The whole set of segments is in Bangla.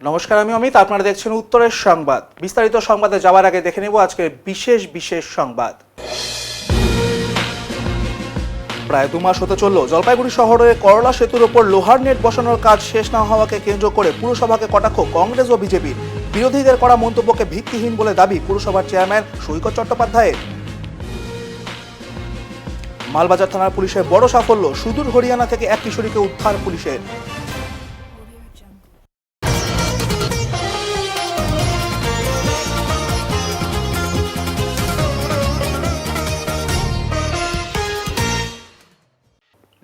নমস্কার, আমি অমিত। আপনারা দেখছেন উত্তরের সংবাদ। বিস্তারিত সংবাদে যাওয়ার আগে দেখে নেব আজকের বিশেষ সংবাদ। প্রায় 2 মাস হতে চলল জলপাইগুড়ি শহরের করলা সেতুর ওপর লোহার নেট বসানোর কাজ শেষ না হওয়াকে কেন্দ্র করে পুরসভাকে কটাক্ষ কংগ্রেস ও বিজেপির। বিরোধীদের করা মন্তব্যকে ভিত্তিহীন বলে দাবি পুরসভার চেয়ারম্যান সৈকত চট্টোপাধ্যায়ের। মালবাজার থানার পুলিশের বড় সাফল্য, সুদূর হরিয়ানা থেকে এক কিশোরীকে উদ্ধার পুলিশের।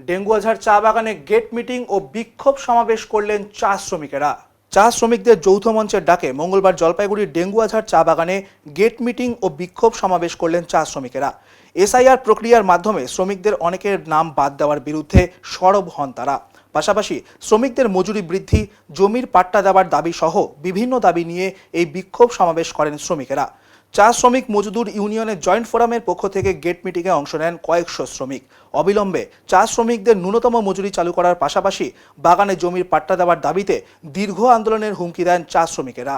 ডেঙ্গুয়াঝাড় চা বাগানে গেট মিটিং ও বিক্ষোভ সমাবেশ করলেন চা শ্রমিকেরা। চা শ্রমিকদের যৌথ মঞ্চের ডাকে মঙ্গলবার জলপাইগুড়ির ডেঙ্গুয়াঝাড় চা বাগানে গেট মিটিং ও বিক্ষোভ সমাবেশ করলেন চা শ্রমিকেরা। এসআইআর প্রক্রিয়ার মাধ্যমে শ্রমিকদের অনেকের নাম বাদ দেওয়ার বিরুদ্ধে সরব হন তারা। পাশাপাশি শ্রমিকদের মজুরি বৃদ্ধি, জমির পাট্টা দেওয়ার দাবি সহ বিভিন্ন দাবি নিয়ে এই বিক্ষোভ সমাবেশ করেন শ্রমিকেরা। চা শ্রমিক মজদুর ইউনিয়নের জয়েন্ট ফোরামের পক্ষ থেকে গেট মিটিংয়ে অংশ নেন কয়েকশো শ্রমিক। অবিলম্বে চা শ্রমিকদের ন্যূনতম মজুরি চালু করার পাশাপাশি বাগানে জমির পাট্টা দেওয়ার দাবিতে দীর্ঘ আন্দোলনের হুমকি দেন চা শ্রমিকেরা।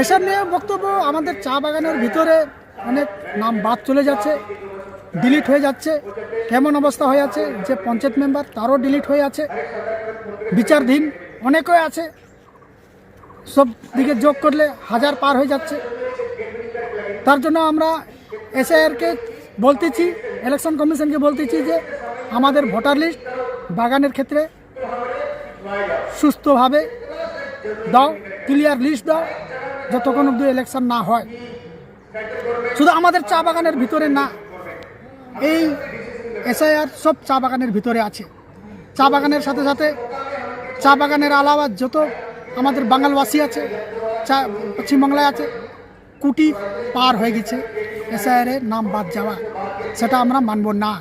এসব নিয়ে বক্তব্য, আমাদের চা বাগানের ভিতরে অনেক নাম বাদ চলে যাচ্ছে, ডিলিট হয়ে যাচ্ছে। কেমন অবস্থা হয়ে আছে যে পঞ্চায়েত মেম্বার তারও ডিলিট হয়ে আছে, বিচারধীন অনেকে আছে, সব দিকে যোগ করলে 1000 পার হয়ে যাচ্ছে। তার জন্য আমরা এসআইআরকে বলতেছি, ইলেকশন কমিশনকে বলতেছি যে আমাদের ভোটার লিস্ট বাগানের ক্ষেত্রে সুস্থভাবে দাও, ক্লিয়ার লিস্ট দাও, যতক্ষণ অব্দি ইলেকশন না হয়। শুধু আমাদের চা বাগানের ভিতরে না, এই এসআইআর সব চা বাগানের ভিতরে আছে। চা বাগানের সাথে সাথে চা বাগানের আলাদা যত আমাদের বাঙালবাসী আছে, চা পশ্চিমবাংলায় আছে, কোটি পার হয়ে গেছে এসআইআরে নাম বাদ যাওয়া। সেটা আমরা মানব না।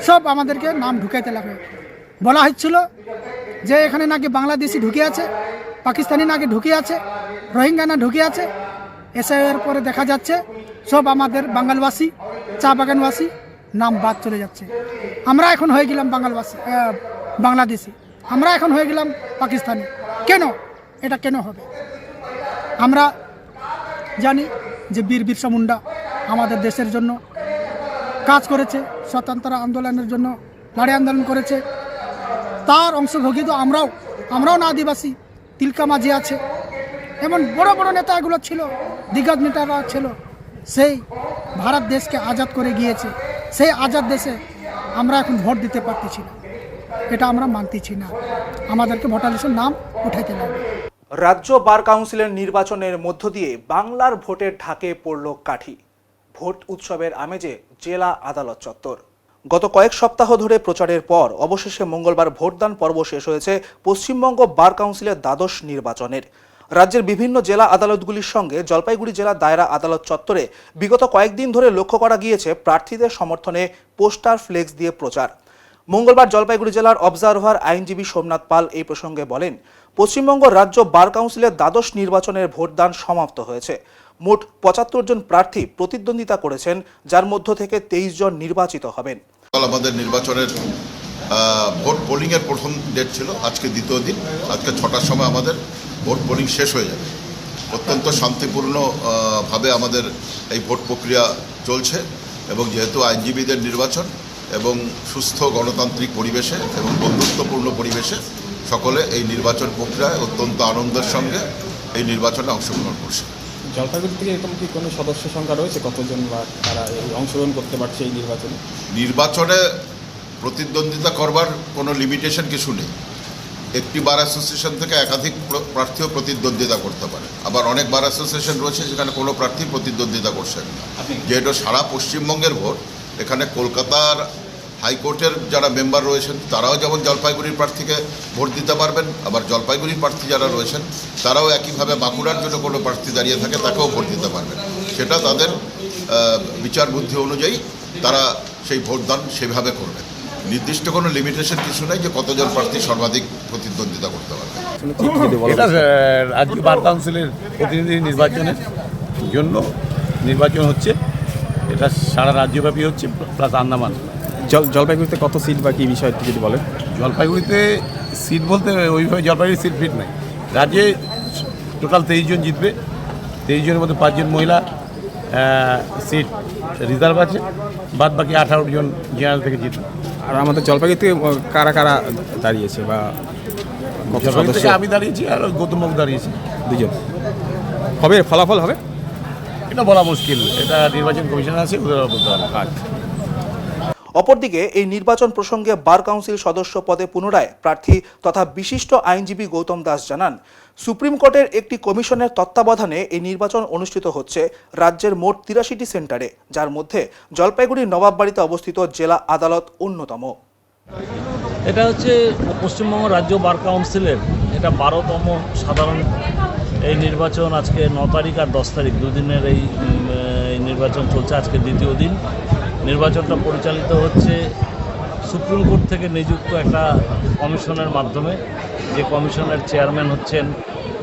সব আমাদেরকে নাম ঢুকাইতে লাগে। বলা হচ্ছিল যে এখানে নাকি বাংলাদেশি ঢুকে আছে, পাকিস্তানি নাকি ঢুকে আছে, রোহিঙ্গা না ঢুকে আছে। এসআইআর পরে দেখা যাচ্ছে সব আমাদের বাঙালবাসী, চা বাগানবাসী নাম বাদ চলে যাচ্ছে। আমরা এখন হয়ে গেলাম বাংলাদেশি, আমরা এখন হয়ে গেলাম পাকিস্তানি। কেন? এটা কেন হবে? আমরা জানি যে বীর বিরসা মুন্ডা আমাদের দেশের জন্য কাজ করেছে, স্বতন্ত্র আন্দোলনের জন্য লড়াই আন্দোলন করেছে। তার অংশভোগী তো আমরাও না আদিবাসী। তিলকা মাঝি আছে, এমন বড় বড় নেতা এগুলো ছিল, দিগ্গজ নেতারা ছিল। সেই ভারত দেশকে আজাদ করে গিয়েছে। সেই আজাদ দেশে আমরা এখন ভোট দিতে পারতেছি না। এটা আমরা মানতেছি না। আমাদেরকে ভোটার লিস্টের নাম উঠাইতে হবে। রাজ্য বার কাউন্সিলের নির্বাচনের মধ্য দিয়ে বাংলার ভোটের ঢাকে পড়ল কাঠি। ভোট উৎসবের আমেজে জেলা আদালত চত্বর। গত কয়েক সপ্তাহ ধরে প্রচারের পর অবশেষে মঙ্গলবার ভোটদান পর্ব শেষ হয়েছে পশ্চিমবঙ্গ বার কাউন্সিলের দ্বাদশ নির্বাচনের। রাজ্যের বিভিন্ন জেলা আদালতগুলির সঙ্গে জলপাইগুড়ি জেলা দায়রা আদালত চত্বরে বিগত কয়েকদিন ধরে লক্ষ্য করা গিয়েছে প্রার্থীদের সমর্থনে পোস্টার ফ্লেক্স দিয়ে প্রচার। মঙ্গলবার জলপাইগুড়ি জেলার অবজারভার আইনজীবী সোমনাথ পাল এই প্রসঙ্গে বলেন, পশ্চিমবঙ্গ রাজ্য বার কাউন্সিলের দ্বাদশ নির্বাচনের ভোটদান সমাপ্ত হয়েছে। মোট 75 জন প্রার্থী প্রতিদ্বন্দ্বিতা করেছেন, যার মধ্য থেকে 23 জন নির্বাচিত হবেন। আমাদের নির্বাচনের ভোট পোলিংয়ের প্রথম ডেট ছিল, আজকে দ্বিতীয় দিন। আজকে 6টার সময় আমাদের ভোট পোলিং শেষ হয়ে যাবে। অত্যন্ত শান্তিপূর্ণভাবে আমাদের এই ভোট প্রক্রিয়া চলছে এবং যেহেতু আইনজীবীদের নির্বাচন এবং সুস্থ গণতান্ত্রিক পরিবেশে এবং বন্ধুত্বপূর্ণ পরিবেশে সকলে এই নির্বাচন প্রক্রিয়ায় অত্যন্ত আনন্দের সঙ্গে এই নির্বাচনে অংশগ্রহণ করছে। জলপাইগুড়ি থেকে এরকম কি কোনো সদস্য সংখ্যা রয়েছে, কতজন বা তারা অংশগ্রহণ করতে পারছে এই নির্বাচনে প্রতিদ্বন্দ্বিতা করবার কোনো লিমিটেশন কিছু নেই। একটি বার অ্যাসোসিয়েশন থেকে একাধিক প্রার্থীও প্রতিদ্বন্দ্বিতা করতে পারে। আবার অনেক বার অ্যাসোসিয়েশন রয়েছে যেখানে কোনো প্রার্থী প্রতিদ্বন্দ্বিতা করছেন না। যেহেতু সারা পশ্চিমবঙ্গের ভোট, এখানে কলকাতার হাইকোর্টের যারা মেম্বার রয়েছেন তারাও যেমন জলপাইগুড়ির প্রার্থীকে ভোট দিতে পারবেন, আবার জলপাইগুড়ির প্রার্থী যারা রয়েছেন তারাও একইভাবে বাঁকুড়ার জন্য কোনো প্রার্থী দাঁড়িয়ে থাকে তাকেও ভোট দিতে পারবেন। সেটা তাদের বিচার বুদ্ধি অনুযায়ী তারা সেই ভোটদান সেভাবে করবে। নির্দিষ্ট কোনো লিমিটেশন কিছু নেই যে কতজন প্রার্থী সর্বাধিক প্রতিদ্বন্দ্বিতা করতে পারবে। এটা রাজ্য বার কাউন্সিলের প্রতিনিধি নির্বাচনের জন্য নির্বাচন হচ্ছে। এটা সারা রাজ্যব্যাপী হচ্ছে, প্লাস আন্দামান। জলপাইগুড়িতে কত সিট বা কী বিষয়টি যদি বলেন? জলপাইগুড়িতে সিট বলতে ওইভাবে জলপাইগুড়ির সিট ফিট নাই। রাজ্যে টোটাল 23 জন জিতবে, 23 জনের মধ্যে 5 জন মহিলা সিট রিজার্ভ আছে, বাদ বাকি 18 জন জেনারেল থেকে জিতবে। আর আমাদের জলপাইগুড়ি থেকে কারা কারা দাঁড়িয়েছে বা কত জলপাইগুড়ি সদস্য? থেকে আমি দাঁড়িয়েছি আর গৌতমবাবু দাঁড়িয়েছি। দুজন। কবে ফলাফল হবে? এটা বলা মুশকিল, এটা নির্বাচন কমিশন আছে, ওদের বলতে হবে। আচ্ছা। অপরদিকে এই নির্বাচন প্রসঙ্গে বার কাউন্সিল সদস্য পদে পুনরায় প্রার্থী তথা বিশিষ্ট আইনজীবী গৌতম দাস জানান, সুপ্রিম কোর্টের একটি কমিশনের তত্ত্বাবধানে এই নির্বাচন অনুষ্ঠিত হচ্ছে রাজ্যের মোট 83টি সেন্টারে, যার মধ্যে জলপাইগুড়ির নবাববাড়িতে অবস্থিত জেলা আদালত অন্যতম। এটা হচ্ছে পশ্চিমবঙ্গ রাজ্য বার কাউন্সিলের এটা 12তম সাধারণ এই নির্বাচন। আজকে 9 তারিখ আর 10 তারিখ দুদিনের এই নির্বাচন চলছে, আজকে দ্বিতীয় দিন। নির্বাচনটা পরিচালিত হচ্ছে সুপ্রিম কোর্ট থেকে নিযুক্ত একটা কমিশনের মাধ্যমে, যে কমিশনের চেয়ারম্যান হচ্ছেন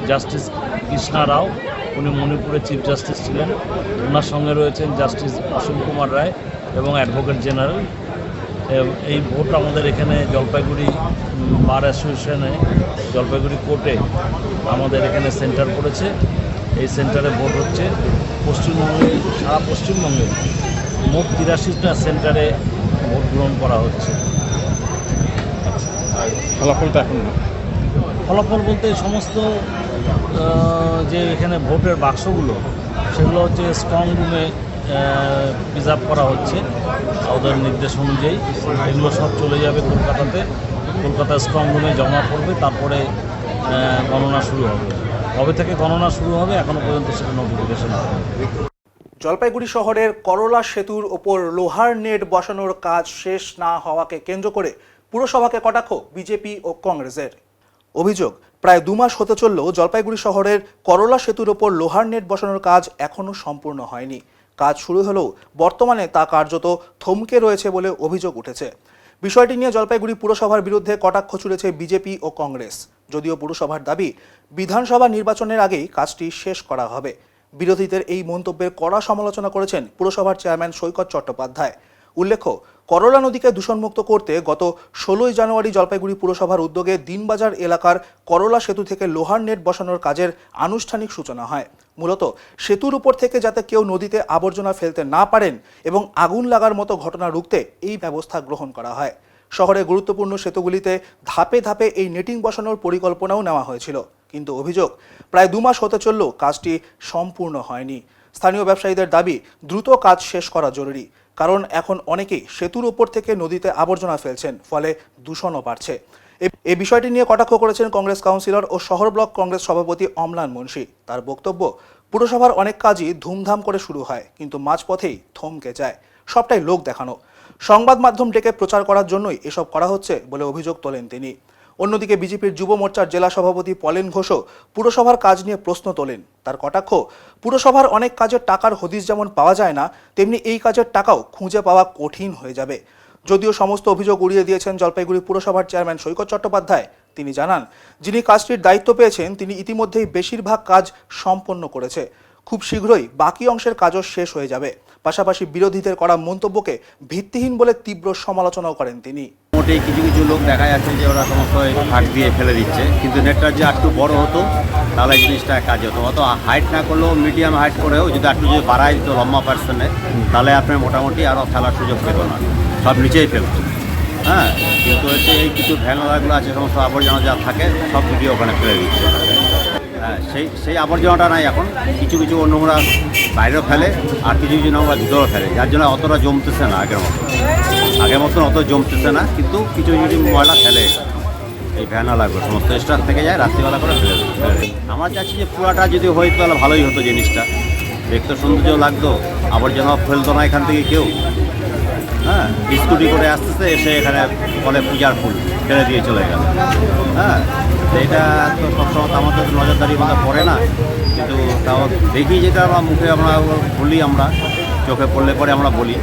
জাস্টিস কৃষ্ণা রাও, উনি মণিপুরের চিফ জাস্টিস ছিলেন। ওনার সঙ্গে রয়েছেন জাস্টিস অসীম কুমার রায় এবং অ্যাডভোকেট জেনারেল। এই ভোট আমাদের এখানে জলপাইগুড়ি বার অ্যাসোসিয়েশনে জলপাইগুড়ি কোর্টে আমাদের এখানে সেন্টার পড়েছে। এই সেন্টারে ভোট হচ্ছে। পশ্চিমবঙ্গে সারা পশ্চিমবঙ্গে মোট 83টা সেন্টারে ভোট গ্রহণ করা হচ্ছে। ফলাফলটা এখন না। ফলাফল বলতে সমস্ত যে এখানে ভোটের বাক্সগুলো সেগুলো হচ্ছে স্ট্রং রুমে প্রিজার্ভ করা হচ্ছে ওদের নির্দেশ অনুযায়ী। এগুলো সব চলে যাবে কলকাতাতে, কলকাতা স্ট্রং রুমে জমা পড়বে, তারপরে গণনা শুরু হবে। কবে থেকে গণনা শুরু হবে এখনও পর্যন্ত সেটা নোটিফিকেশন হবে। জলপাইগুড়ি শহরের করলা সেতুর ওপর লোহার নেট বসানোর কাজ শেষ না হওয়াকে কেন্দ্র করে পুরসভাকে কটাক্ষ বিজেপি ও কংগ্রেসের। অভিযোগ, প্রায় 2 মাস হতে চললেও জলপাইগুড়ি শহরের করলা সেতুর ওপর লোহার নেট বসানোর কাজ এখনও সম্পূর্ণ হয়নি। কাজ শুরু হলেও বর্তমানে তা কার্যত থমকে রয়েছে বলে অভিযোগ উঠেছে। বিষয়টি নিয়ে জলপাইগুড়ি পুরসভার বিরুদ্ধে কটাক্ষ ছুড়েছে বিজেপি ও কংগ্রেস। যদিও পুরসভার দাবি বিধানসভা নির্বাচনের আগেই কাজটি শেষ করা হবে। বিরোধীদের এই মন্তব্যের কড়া সমালোচনা করেছেন পুরসভার চেয়ারম্যান সৈকত চট্টোপাধ্যায়। উল্লেখ্য, করলা নদীকে দূষণমুক্ত করতে গত 16 জানুয়ারি জলপাইগুড়ি পুরসভার উদ্যোগে দিনবাজার এলাকার করলা সেতু থেকে লোহার নেট বসানোর কাজের আনুষ্ঠানিক সূচনা হয়। মূলত সেতুর উপর থেকে যাতে কেউ নদীতে আবর্জনা ফেলতে না পারেন এবং আগুন লাগার মতো ঘটনা রুখতে এই ব্যবস্থা গ্রহণ করা হয়। শহরে গুরুত্বপূর্ণ সেতুগুলিতে ধাপে ধাপে এই নেটিং বসানোর পরিকল্পনাও নেওয়া হয়েছিল, কিন্তু অভিযোগ, প্রায় 2 মাস হতে চললেও কাজটি সম্পূর্ণ হয়নি। স্থানীয় ব্যবসায়ীদের দাবি, দ্রুত কাজ শেষ করা জরুরি, কারণ এখন অনেকেই সেতুর উপর থেকে নদীতে আবর্জনা ফেলছেন, ফলে দূষণও বাড়ছে। এই বিষয়টি নিয়ে কটাক্ষ করেছেন কংগ্রেস কাউন্সিলর ও শহর ব্লক কংগ্রেস সভাপতি অম্লান মুন্সি। তার বক্তব্য, পুরসভার অনেক কাজই ধুমধাম করে শুরু হয়, কিন্তু মাঝপথেই থমকে যায়। সবটাই লোক দেখানো, সংবাদ মাধ্যম ডেকে প্রচার করার জন্যই এসব করা হচ্ছে বলে অভিযোগ তোলেন তিনি। অন্যদিকে বিজেপির যুব মোর্চার জেলা সভাপতি পলেন ঘোষও পুরসভার কাজ নিয়ে প্রশ্ন তোলেন। তার কটাক্ষ, পুরসভার অনেক কাজের টাকার হদিশ যেমন পাওয়া যায় না, তেমনি এই কাজের টাকাও খুঁজে পাওয়া কঠিন হয়ে যাবে। যদিও সমস্ত অভিযোগ উড়িয়ে দিয়েছেন জলপাইগুড়ি পুরসভার চেয়ারম্যান সৈকত চট্টোপাধ্যায়। তিনি জানান, যিনি কাজটির দায়িত্ব পেয়েছেন তিনি ইতিমধ্যেই বেশিরভাগ কাজ সম্পন্ন করেছে। খুব শীঘ্রই বাকি অংশের কাজও শেষ হয়ে যাবে। পাশাপাশি বিরোধীদের করা মন্তব্যকে ভিত্তিহীন বলে তীব্র সমালোচনাও করেন তিনি। মোটেই কিছু কিছু লোক দেখা যাচ্ছে যে ওরা সমস্ত ফাঁক দিয়ে ফেলে দিচ্ছে, কিন্তু নেটটা যে একটু বড় হতো তাহলে জিনিসটা কাজ হতো। অত হাইট না করলেও মিডিয়াম হাইট করেও যদি একটু যদি বাড়ায় দিত লম্বা পার্সনে, তাহলে আপনার মোটামুটি আরও ফেলার সুযোগ পেত না, সব নিচেই ফেলত। হ্যাঁ, কিন্তু হচ্ছে এই কিছু ভ্যানওয়ালাগুলো আছে, সমস্ত আবর্জনা যা থাকে সব ভিডিও ওখানে ফেলে দিচ্ছে। হ্যাঁ, সেই আবর্জনাটা নাই এখন। কিছু কিছু নোংরা বাইরেও ফেলে আর কিছু কিছু নোংরা ভিতরেও ফেলে, যার জন্য অতটা জমতেছে না আগের মতন অত জমতেছে না। কিন্তু কিছু কিছু ময়লা ফেলে এই ভ্যানওয়ালাগুলো, সমস্ত স্টাফ থেকে যায় রাত্রিবেলা করে ফেলে। আমরা চাচ্ছি যে পুরাটা যদি হইতো তাহলে ভালোই হতো, জিনিসটা দেখতে সৌন্দর্য লাগতো, আবর্জনাও ফেলতো না এখান থেকে কেউ। হ্যাঁ, স্কুটি করে আসতেছে, এসে এখানে বলে পূজার ফুল ফেলে দিয়ে চলে গেল। হ্যাঁ, এটা তো সবসময় আমাদের নজরদারি কথা পড়ে না, কিন্তু তাও দেখি যেটা আমরা মুখে আমরা বলি, আমরা চোখে পড়লে পরে আমরা বলি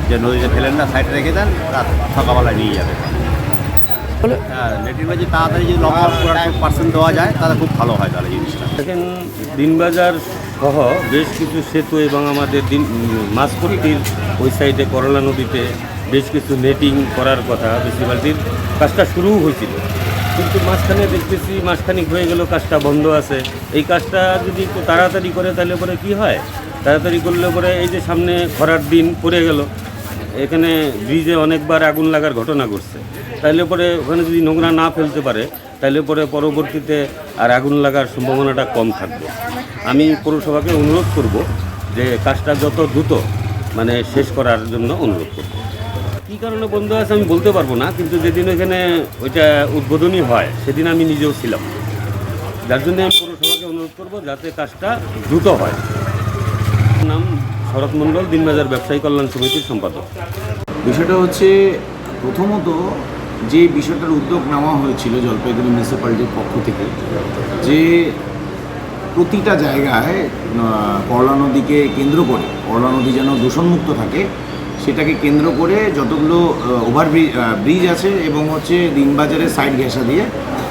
যে নদীতে ফেলেন না, সাইডে রেখে দেন, রাত সকালবেলায় নিয়ে যাবে। হ্যাঁ, নেটিভ যদি তাড়াতাড়ি যদি লম্বা 100% দেওয়া যায় তাহলে খুব ভালো হয় তাহলে জিনিসটা। দেখেন, দিনবাজার সহ বেশ কিছু সেতু এবং আমাদের মাঝপট্টির ওই সাইডে করলা নদীতে বেশ কিছু নেটিং করার কথা, মিউনিসিপ্যালিটির কাজটা শুরুও হয়েছিল, কিন্তু কিন্তু মাঝখানে দেখতেছি মাসখানিক হয়ে গেল কাজটা বন্ধ আছে। এই কাজটা যদি একটু তাড়াতাড়ি করে তাহলে পরে কি হয়, তাড়াতাড়ি করলে পরে এই যে সামনে খরার দিন পড়ে গেল, এখানে ব্রিজে অনেকবার আগুন লাগার ঘটনা ঘটছে, তাহলে পরে ওখানে যদি নোংরা না ফেলতে পারে তাহলে পরে পরবর্তীতে আর আগুন লাগার সম্ভাবনাটা কম থাকবে। আমি পৌরসভাকে অনুরোধ করব যে কাজটা যত দ্রুত মানে শেষ করার জন্য অনুরোধ করব। কী কারণে বন্ধ আছে আমি বলতে পারবো না, কিন্তু যেদিন এখানে ওইটা উদ্বোধনী হয় সেদিন আমি নিজেও ছিলাম, যার জন্য আমি পৌরসভাকে অনুরোধ করব যাতে কাজটা দ্রুত হয়। নাম শরৎ মণ্ডল, দিনবাজার ব্যবসায়ী কল্যাণ সমিতির সম্পাদক। বিষয়টা হচ্ছে, প্রথমত যে বিষয়টার উদ্যোগ নেওয়া হয়েছিল জলপাইগুড়ি মিউনিসিপ্যালিটির পক্ষ থেকে, যে প্রতিটা জায়গায় করলা নদীকে কেন্দ্র করে, করলা নদী যেন দূষণমুক্ত থাকে সেটাকে কেন্দ্র করে যতগুলো ব্রিজ আছে এবং হচ্ছে দিনবাজারের সাইড ঘেঁষা দিয়ে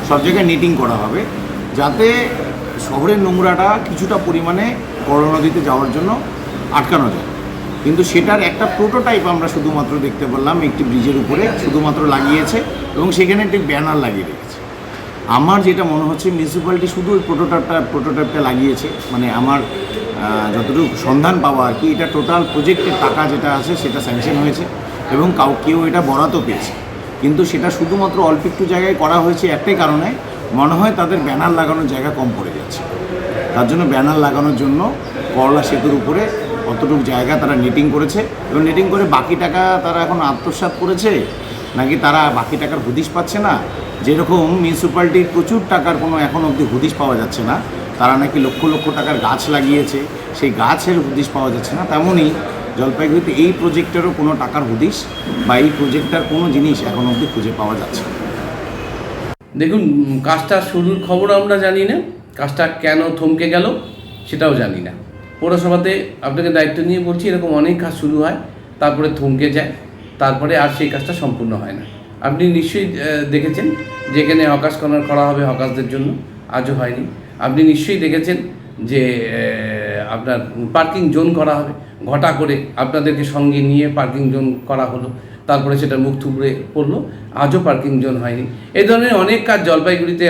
সব জায়গায় নেটিং করা হবে, যাতে শহরের নোংরাটা কিছুটা পরিমাণে করলা নদীতে যাওয়ার জন্য আটকানো যায়। কিন্তু সেটার একটা প্রোটোটাইপ আমরা শুধুমাত্র দেখতে পেলাম, একটি ব্রিজের উপরে শুধুমাত্র লাগিয়েছে এবং সেখানে একটি ব্যানার লাগিয়ে রেখেছে। আমার যেটা মনে হচ্ছে মিউনিসিপ্যালিটি শুধু ওই প্রোটোটাইপটা লাগিয়েছে, মানে আমার যতটুকু সন্ধান পাওয়া আর কি, এটা টোটাল প্রজেক্টের টাকা যেটা আছে সেটা স্যাংশন হয়েছে এবং কেউ এটা বরাতও পেয়েছে, কিন্তু সেটা শুধুমাত্র অল্প একটু জায়গায় করা হয়েছে একটাই কারণে, মনে হয় তাদের ব্যানার লাগানোর জায়গা কম পড়ে যাচ্ছে। তার জন্য ব্যানার লাগানোর জন্য করলা সেতুর উপরে অতটুকু জায়গা তারা নেটিং করেছে এবং নেটিং করে বাকি টাকা তারা এখন আত্মসাৎ করেছে, নাকি তারা বাকি টাকার হদিশ পাচ্ছে না। যেরকম মিউনিসিপ্যালিটির প্রচুর টাকার কোনো এখন অবধি হদিশ পাওয়া যাচ্ছে না, তারা নাকি লক্ষ লক্ষ টাকার গাছ লাগিয়েছে, সেই গাছের হদিশ পাওয়া যাচ্ছে না, তেমনই জলপাইগুড়িতে এই প্রজেক্টেরও কোনো টাকার হদিশ বা এই প্রজেক্টটার কোনো জিনিস এখন অবধি খুঁজে পাওয়া যাচ্ছে না। দেখুন, কাজটা শুরুর খবর আমরা জানি না, কাজটা কেন থমকে গেল সেটাও জানি না। পৌরসভাতে আপনাকে দায়িত্ব নিয়ে বলছি, এরকম অনেক কাজ শুরু হয়, তারপরে থমকে যায়, তারপরে আর সেই কাজটা সম্পূর্ণ হয় না। আপনি নিশ্চয়ই দেখেছেন যেখানে হকাশ কর্নার করা হবে হকাশদের জন্য, আজও হয়নি। আপনি নিশ্চয়ই দেখেছেন যে আপনার পার্কিং জোন করা হবে, ঘটা করে আপনাদেরকে সঙ্গে নিয়ে পার্কিং জোন করা হলো, তারপরে সেটা মুখ থুবড়ে পড়লো, আজও পার্কিং জোন হয়নি। এই ধরনের অনেক কাজ জলপাইগুড়িতে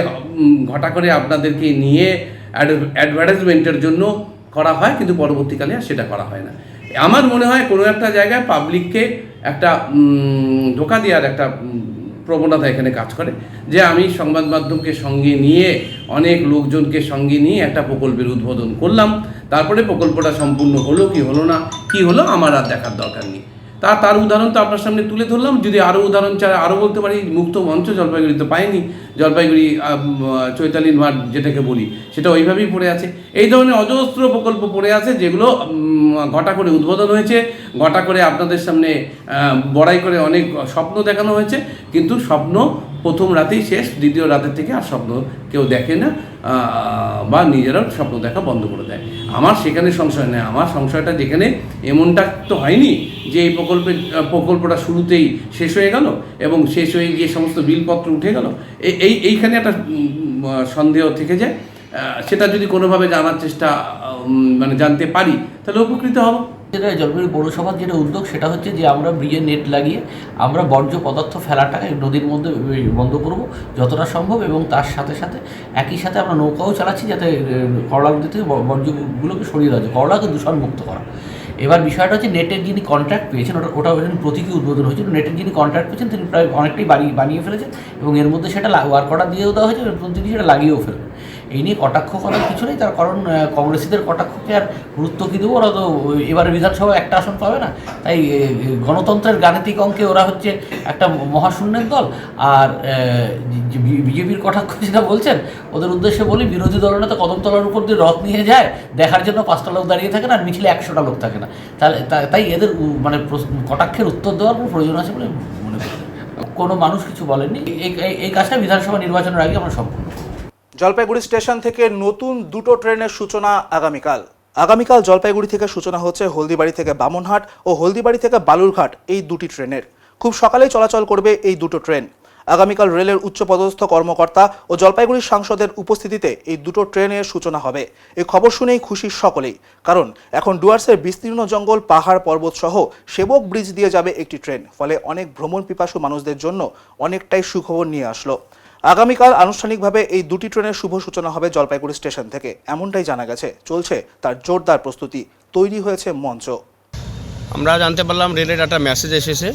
ঘটা করে আপনাদেরকে নিয়ে অ্যাডভার্টাইজমেন্টের জন্য করা হয়, কিন্তু পরবর্তীকালে আর সেটা করা হয় না। আমার মনে হয় কোনো একটা জায়গায় পাবলিককে একটা ধোঁকা দেওয়ার একটা প্রবণতা এখানে কাজ করে, যে আমি সংবাদ মাধ্যমকে সঙ্গে নিয়ে অনেক লোকজনকে সঙ্গে নিয়ে একটা প্রকল্পের উদ্বোধন করলাম, তারপরে প্রকল্পটা সম্পূর্ণ হলো কি হলো না, কি হলো আমার আর দেখার দরকার নেই। তার উদাহরণ তো আপনার সামনে তুলে ধরলাম। যদি আরও উদাহরণ চাই, আরও বলতে পারি, মুক্ত মঞ্চ জলপাইগুড়িতে পায়নি, জলপাইগুড়ি চৈতালিন মাঠ যেটাকে বলি সেটা ওইভাবেই পড়ে আছে। এই ধরনের অজস্র প্রকল্প পড়ে আছে যেগুলো ঘটা করে উদ্বোধন হয়েছে, ঘটা করে আপনাদের সামনে বড়াই করে অনেক স্বপ্ন দেখানো হয়েছে, কিন্তু স্বপ্ন প্রথম রাতেই শেষ, দ্বিতীয় রাতের থেকে আর স্বপ্ন কেউ দেখে না বা নিজেরাও স্বপ্ন দেখা বন্ধ করে দেয়। আমার সেখানে সংশয় নেই। আমার সংশয়টা যেখানে, এমনটা তো হয়নি যে এই প্রকল্পটা শুরুতেই শেষ হয়ে গেল এবং শেষ হয়ে গিয়ে সমস্ত বিলপত্র উঠে গেল, এইখানে একটা সন্দেহ থেকে যায়। সেটা যদি কোনোভাবে জানার চেষ্টা জানতে পারি তাহলে উপকৃত হব। যেটা জলপাইগুড়ি পৌরসভার যেটা উদ্যোগ সেটা হচ্ছে যে আমরা ব্রিজের নেট লাগিয়ে আমরা বর্জ্য পদার্থ ফেলাটাকে নদীর মধ্যে বন্ধ করব যতটা সম্ভব, এবং তার সাথে সাথে একই সাথে আমরা নৌকাও চালাচ্ছি যাতে করলা নদী থেকে বর্জ্যগুলোকে সরিয়ে দেওয়া যায়, করলাকে দূষণমুক্ত করা। এবার বিষয়টা হচ্ছে নেটের যিনি কন্ট্রাক্ট পেয়েছেন, ওটা প্রতীকী উদ্বোধন হয়েছিল। নেটের যিনি কন্ট্রাক্ট পেয়েছেন তিনি প্রায় অনেকটাই বানিয়ে ফেলেছেন এবং এর মধ্যে সেটা ওয়ার্ক অর্ডার দিয়েও দেওয়া হয়েছে এবং তিনি সেটা লাগিয়েও ফেলবেন। এই নিয়ে কটাক্ষ করার কিছু নেই, তার কারণ কংগ্রেসীদের কটাক্ষকে আর গুরুত্ব কী দেবো, ওরা তো এবারে বিধানসভায় একটা আসন পাবে না, তাই গণতন্ত্রের গাণিতিক অঙ্কে ওরা হচ্ছে একটা মহাশূন্যের দল। আর বিজেপির কটাক্ষ যেটা বলছেন, ওদের উদ্দেশ্যে বলি, বিরোধী দলনেতা কদমতলার উপর দিয়ে রথ নিয়ে যায়, দেখার জন্য 5টা লোক দাঁড়িয়ে থাকে না, আর মিছিলে 100টা লোক থাকে না। তাই এদের কটাক্ষের উত্তর দেওয়ার কোনো প্রয়োজন আছে বলে মনে করি। কোনো মানুষ কিছু বলেননি, এই কাজটা বিধানসভা নির্বাচনের আগে আমরা সম্পূর্ণ। জলপাইগুড়ি স্টেশন থেকে নতুন 2টো ট্রেনের সূচনা আগামীকাল জলপাইগুড়ি থেকে সূচনা হচ্ছে হলদিবাড়ি থেকে বামনহাট ও হলদিবাড়ি থেকে বালুরঘাট, এই দুটি ট্রেনের। খুব সকালেই চলাচল করবে এই 2টো ট্রেন। আগামীকাল রেলের উচ্চপদস্থ কর্মকর্তা ও জলপাইগুড়ির সাংসদের উপস্থিতিতে এই 2টো ট্রেনের সূচনা হবে। এই খবর শুনেই খুশি সকলেই, কারণ এখন ডুয়ার্সের বিস্তীর্ণ জঙ্গল, পাহাড় পর্বত সহ সেবক ব্রিজ দিয়ে যাবে একটি ট্রেন, ফলে অনেক ভ্রমণ পিপাসু মানুষদের জন্য অনেকটাই সুখবর নিয়ে আসলো। আগামীকাল আনুষ্ঠানিকভাবে এই দুটি ট্রেনের শুভ সূচনা হবে জলপাইগুড়ি স্টেশন থেকে, এমনটাই জানা গেছে। চলছে তার জোরদার প্রস্তুতি, তৈরি হয়েছে মঞ্চ। আমরা জানতে পারলাম রেলের একটা মেসেজ এসেছে,